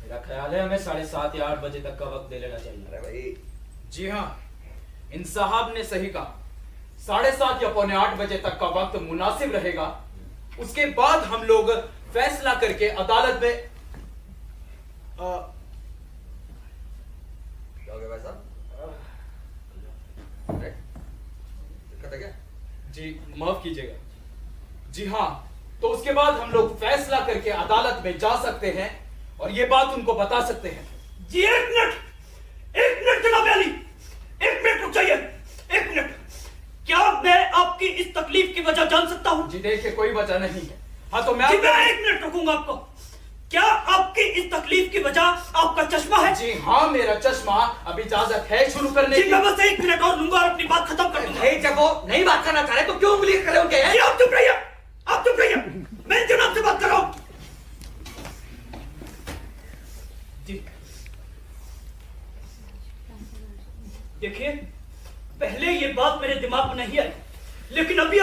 मेरा ख्याल है हमें 7:30 या 8 बजे तक का वक्त दे लेना चाहिए। अरे भाई जी हाँ, इन साहब ने सही कहा। 7:30 या 7:45 बजे तक का वक्त मुनासिब रहेगा। उसके बाद हम लोग फैसला करके अदालत में क्या हो गया भाई साहब? दिक्कत है क्या? जी माफ कीजिएगा। जी हाँ, तो उसके बाद हम लोग फैसला करके अदालत में जा सकते हैं और ये बात उनको बता सकते हैं। जी एक मिनट जनाब अली, 1 मिनट रुक जाइए, 1 मिनट। क्या मैं आपकी इस तकलीफ की वजह जान सकता हूँ? जी देखिए, कोई वजह नहीं है। हाँ तो जी मैं 1 मिनट रुकूंगा आपको। क्या आपकी इस तकलीफ की वजह आपका चश्मा है? जी हाँ, मेरा चश्मा। अब इजाजत है शुरू करने जी की? मैं बस 1 मिनट और लूंगा और अपनी बात खत्म कर दूंगा। भाई जब वो नहीं बात करना चाह रहे तो क्यों उंगली करे उनके? जी आप चुप रहिए, आप चुप रहिए, मैं जनाब से बात कर रहा हूँ। जी देखिए, पहले ये बात मेरे दिमाग में नहीं आई, लेकिन अभी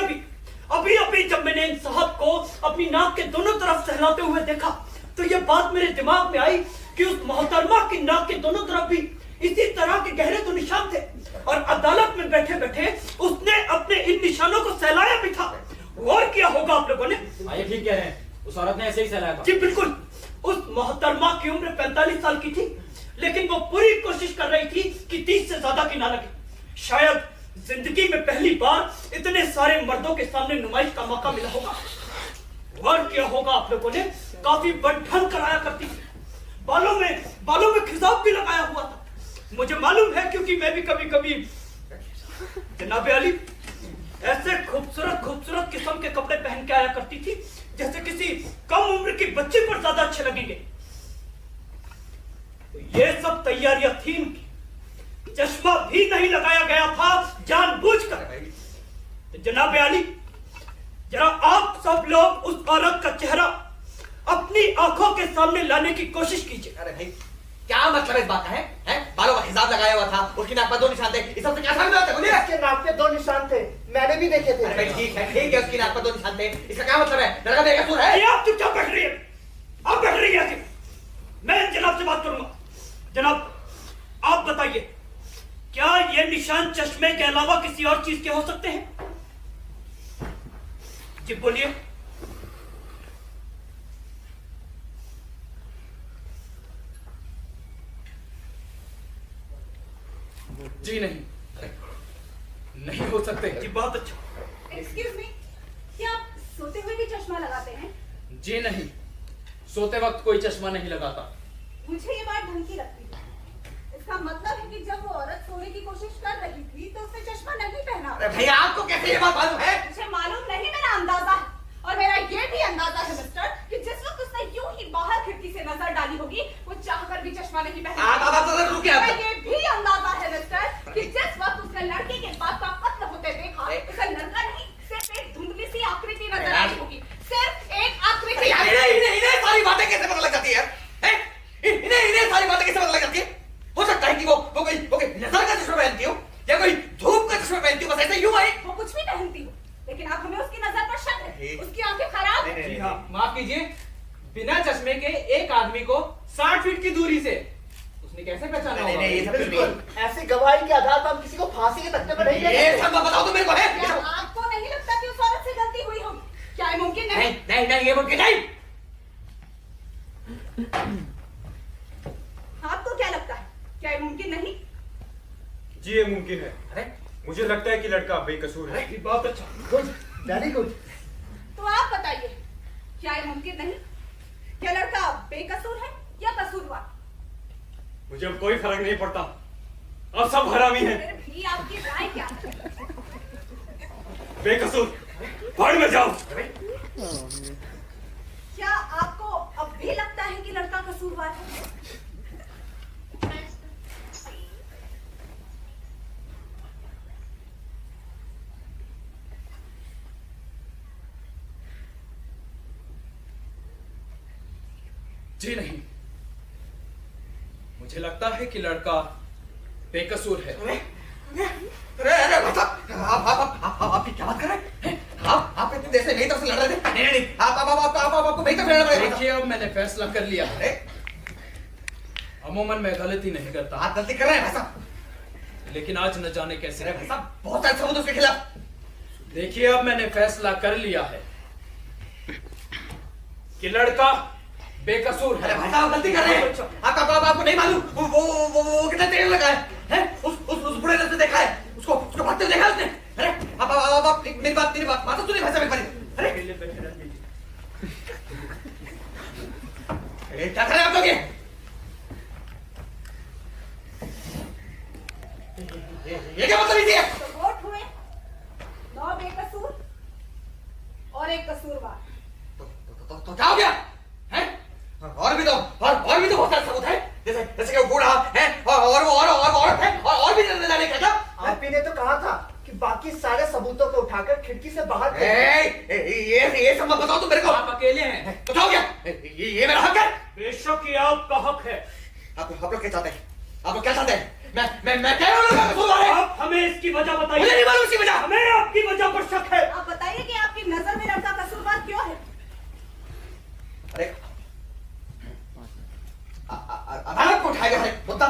जब मैंने इन साहब को अपनी नाक के दोनों तरफ सहलाते हुए देखा तो ये बात मेरे दिमाग में आई कि उस मोहतरमा की नाक के दोनों तरफ भी इसी तरह के गहरे तो निशान थे और अदालत में बैठे बैठे उसने अपने इन निशानों को सहलाया भी था। और किया होगा आप लोगों ने? ये ठीक कह रहे हैं, उस औरत ने ऐसे ही सहलाया था। जी बिल्कुल। उस मोहतरमा की उम्र 45 साल की थी, लेकिन वो पूरी कोशिश कर रही थी कि 30 से ज्यादा की ना लगे। शायद जिंदगी में पहली बार इतने सारे मर्दों के सामने नुमाइश का मौका मिला होगा। और क्या होगा आप लोगों ने काफी बंठन कराया करती थी, बालों में खिजाब भी लगाया हुआ था। मुझे मालूम है क्योंकि मैं भी कभी कभी जनाब अली ऐसे खूबसूरत किस्म के कपड़े पहन के आया करती थी जैसे किसी कम उम्र की बच्ची पर ज्यादा अच्छे लगेंगे। तो ये सब तैयारियां थी इनकी। चश्मा भी नहीं लगाया गया था जानबूझकर। तो जनाब अली, जरा आप सब लोग उस औरत का चेहरा अपनी आंखों के सामने लाने की कोशिश कीजिए। अरे भाई क्या मतलब इस बात का है? बालों का हिसाब लगाया हुआ था, उसकी नाक पर 2 निशान थे, इस सबसे क्या समझ में आता है? बोलिए। इसके नाक पे 2 निशान थे, मैंने भी देखे थे। अरे भाई ठीक है, उसकी नाक पर 2 निशान थे, इसका क्या मतलब है? लड़का बेकसूर है? ये आप चुपचाप बैठ रही है, आप बैठ रही है। मैं जनाब से बात करूंगा। जनाब आप बताइए, क्या ये निशान चश्मे के अलावा किसी और चीज के हो सकते हैं? जी बोलिए। जी नहीं हो सकते। जी बहुत अच्छा। एक्सक्यूज मी, क्या आप सोते हुए भी चश्मा लगाते हैं? जी नहीं, सोते वक्त कोई चश्मा नहीं लगाता। मुझे ये बात ढंग की लगती है। इसका मतलब है कि जब वो औरत सोने की कोशिश कर रही थी तो उसने चश्मा नहीं पहना। अरे भैया आपको कैसे ये बात मालूम है? मुझे मालूम नहीं, मेरा अंदाजा है। और मेरा ये भी अंदाजा है मिस्टर कि जिस वक्त उसने यूं ही बाहर खिड़की से नजर डाली होगी वो चाहकर भी चश्मा नहीं पहना। मेरा ये भी अंदाजा है मिस्टर कि जिस वक्त उसने लड़के के बाप का कत्ल होते देखा उसे लड़का नहीं सिर्फ एक धुंधली सी आकृति नजर आई होगी, सिर्फ एक आकृति। इन्हें सारी बातें कैसे पता लग जाती है? इन्हें सारी बातें कैसे पता लग जाती है? लगता है कि वो कोई नजर का चश्मा पहनती हो या कोई धूप का चश्मा पहनती हो, बस ऐसा यूं है। वो कुछ भी पहनती हो, लेकिन अब हमें उसकी नजर पर शक है। उसकी आंखें खराब है। जी हाँ, माफ कीजिए, बिना चश्मे के एक आदमी को 60 फीट की दूरी से उसने कैसे पहचाना होगा? नहीं, ये सब कुछ नहीं बिल्कुल ऐसी गवाही के आधार पर हम किसी को फांसी के तख्ते पर नहीं है। ये सब बताओ तो मेरे को है। क्या आपको नहीं लगता कि उस औरत से गलती हुई हो? क्या ये मुमकिन नहीं? नहीं, ये मुमकिन नहीं। आपको क्या लगता है, क्या ये मुमकिन नहीं? जी ये मुमकिन है। अरे मुझे लगता है कि लड़का बेकसूर है। बहुत अच्छा। Good, very good. तो आप बताइए, क्या ये मुमकिन नहीं? क्या लड़का बेकसूर है या कसूरवार? मुझे अब कोई फर्क नहीं पड़ता, अब सब हरामी हैं। फिर भी आपकी राय क्या है? बेकसूर, भाड़ में जाओ। क्या आपको अब भी लगता है कि लड़का कसूरवार है? जी नहीं, मुझे लगता है कि लड़का बेकसूर है। अरे भाई साहब, आप क्या बात कर रहे हैं? आप इतनी देर से मेरी तरफ से लड़ रहे थे। नहीं, आपको मेरी तरफ लड़ना पड़ेगा। देखिए, अब मैंने फैसला कर लिया है। अरे अमूमन मैं गलती नहीं करता, आप गलती कर रहे हैं भाई साहब। लेकिन आज न जाने कैसे। अरे भाई साहब, बहुत सारे सबूत उसके खिलाफ। देखिए, अब मैंने फैसला कर लिया है कि लड़का बेकसूर है। अरे भाई साहब, गलती कर रहे हैं। आपको नहीं मालूम वो कितना तेल लगा है? उस बुढ़े ने उसने देखा है, उसको भागते हुए देखा है उसने। अरे आप मेरी बात माता सुनिए भाई साहब एक बारी। अरे क्या कर रहे हैं आप लोग? ये क्या मतलब है? तो वोट हुए 9 बेकसूर और 1 कसूरवार। तो क्या हो गया है? और भी तो बहुत सारे सबूत है, जैसे कि वो बूढ़ा है और वो औरत है और भी न जाने क्या। आपी ने तो कहा था कि बाकी सारे सबूतों को उठाकर खिड़की से बाहर फेंक दें। ये सब मत बताओ तुम मेरे को। आप अकेले हैं। तो क्या हो गया? ये मेरा हक है। बेशक ये आपका हक है। आप लोग क्या चाहते हैं? आप लोग क्या चाहते हैं? मैं कह रहा हूँ आप हमें इसकी वजह मुझे बताइए। नहीं मालूम इसकी वजह। हमें आपकी वजह पर शक है। आप बताइए कि आपकी नजर में लड़का कसूरवार क्यों है? अरे अदालत को उठाएगा हर एक मुद्दा,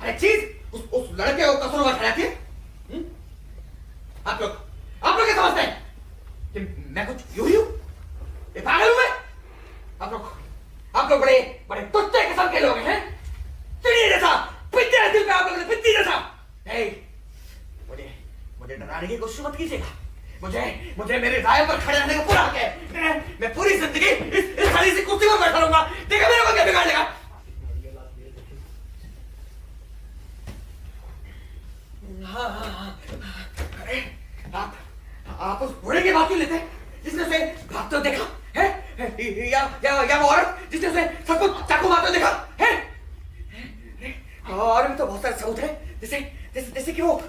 हर एक चीज उस लड़के को कसूरवार ठहराती है। आप लोग क्या समझते हैं कि मैं कुछ यूं ही हूं? ये पागल हूं मैं? आप लोग बड़े तुच्छ किस्म के लोग हैं। चिड़िया जैसा पिट्टी है दिल पे, आप लोग पिट्टी जैसा। मुझे डराने की कोशिश मत कीजिएगा। मुझे मेरे राय पर खड़े रहने का पूरा हक है। मैं पूरी जिंदगी इस खाली सी कुर्सी पर बैठा रहूंगा। देखा मेरे को क्या बिगाड़ लेगा? हाँ। अरे आप उस बूढ़े की बात क्यों लेते हैं जिसने उसे भागते हुए देखा है? या वो औरत जिसने उसे सबको चाकू मारते हुए देखा है? और भी तो बहुत सारे सबूत हैं, जैसे कि वो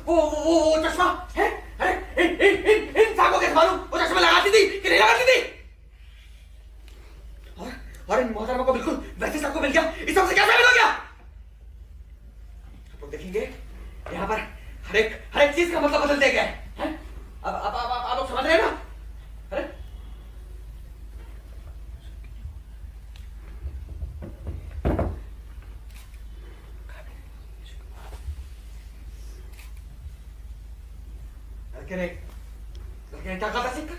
चश्मा है। अरे इन साकों के मालूम वो चश्मा लगाती थी कि नहीं लगाती थी? और इन मोहतरमा को बिल्कुल वैसे सबको मिल गया। इस सबसे क्या साबित हो गया? आप लोग देखेंगे यहाँ पर हर एक चीज का मतलब बदल दिया गया है। अब आप लोग समझ रहे हैं ना? अरे लड़के ने क्या कहा था सिक्कर?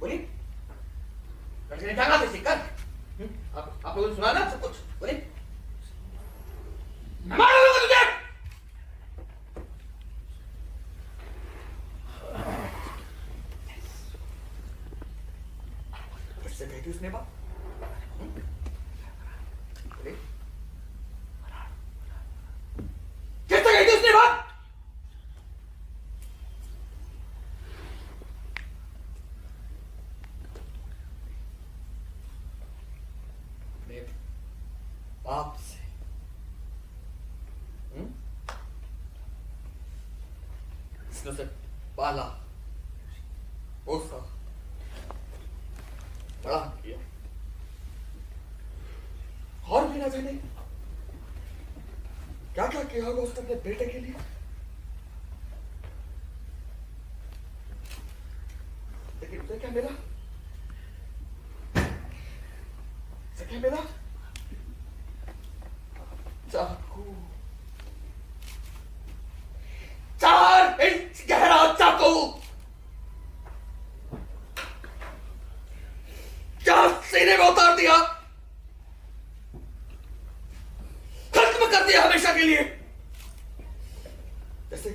बोलिए, लड़के ने क्या कहा था सिक्कर? आप लोगों ने सुना ना सब कुछ? बोलिए, मार दूंगा तुझे। किससे कही थी उसने बात? बोलिए, किससे कही थी उसने बात? बाप से। इसने उसे पाला, पोसा, बड़ा किया, और भी ना जाने क्या क्या किया होगा उसने अपने बेटे के लिए। लेकिन उसे क्या मिला? उसे क्या मिला? चाकू, 4 इंच गहरा चाकू। क्या सीने में उतार दिया, खत्म कर दिया हमेशा के लिए। जैसे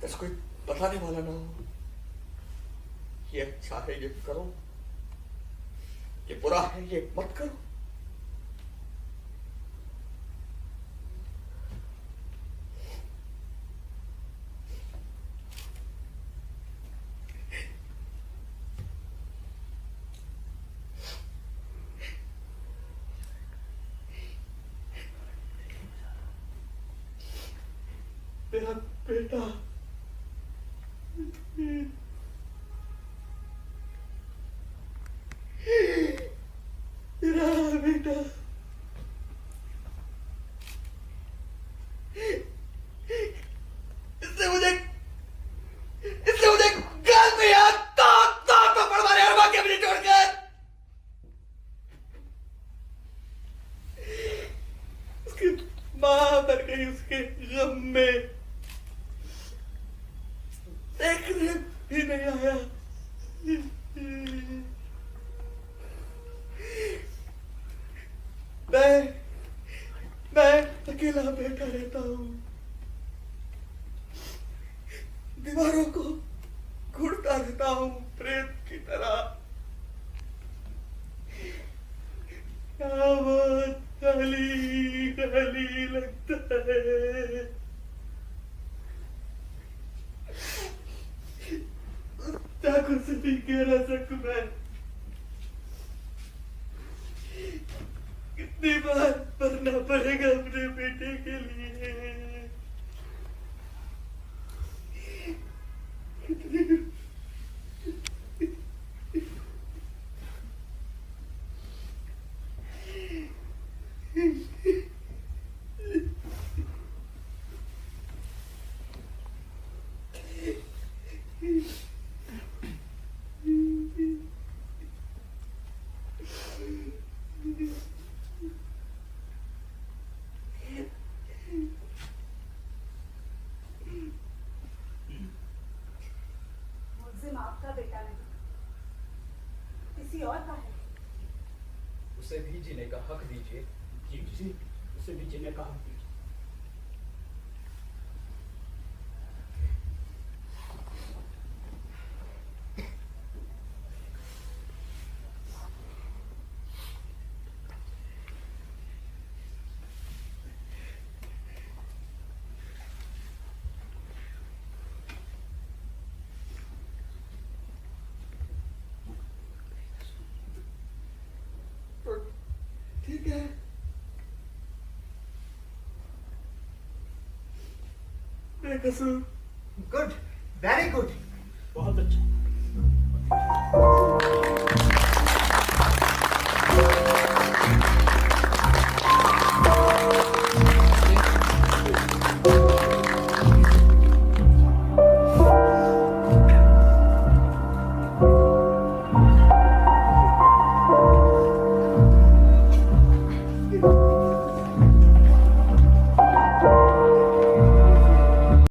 जैसे कोई बताने वाला ना हो, ये अच्छा है ये करो, ये बुरा है ये मत करो। मेरा बेटा, मेरा बेटा, इससे मुझे गाल पे यार दांत तो पड़ मारे, अरबा के भी नहीं छोड़कर। उसकी मां मर गई उसके गम में, देखने भी नहीं आया। मैं अकेला बैठा रहता हूँ, दीवारों को घूरता रहता हूँ प्रेत की तरह। बहुत खाली खाली लगता है। चाकू से भी गहरा जख्म है। कितनी बार मरना पड़ेगा अपने बेटे के लिए? मुल्जिम आपका बेटा नहीं, किसी और का है। उसे भी जीने का हक दीजिए। जी, उसे भी जीने का हक दीजिए। ठीक है, बेकसूर। Good, very good. बहुत अच्छा।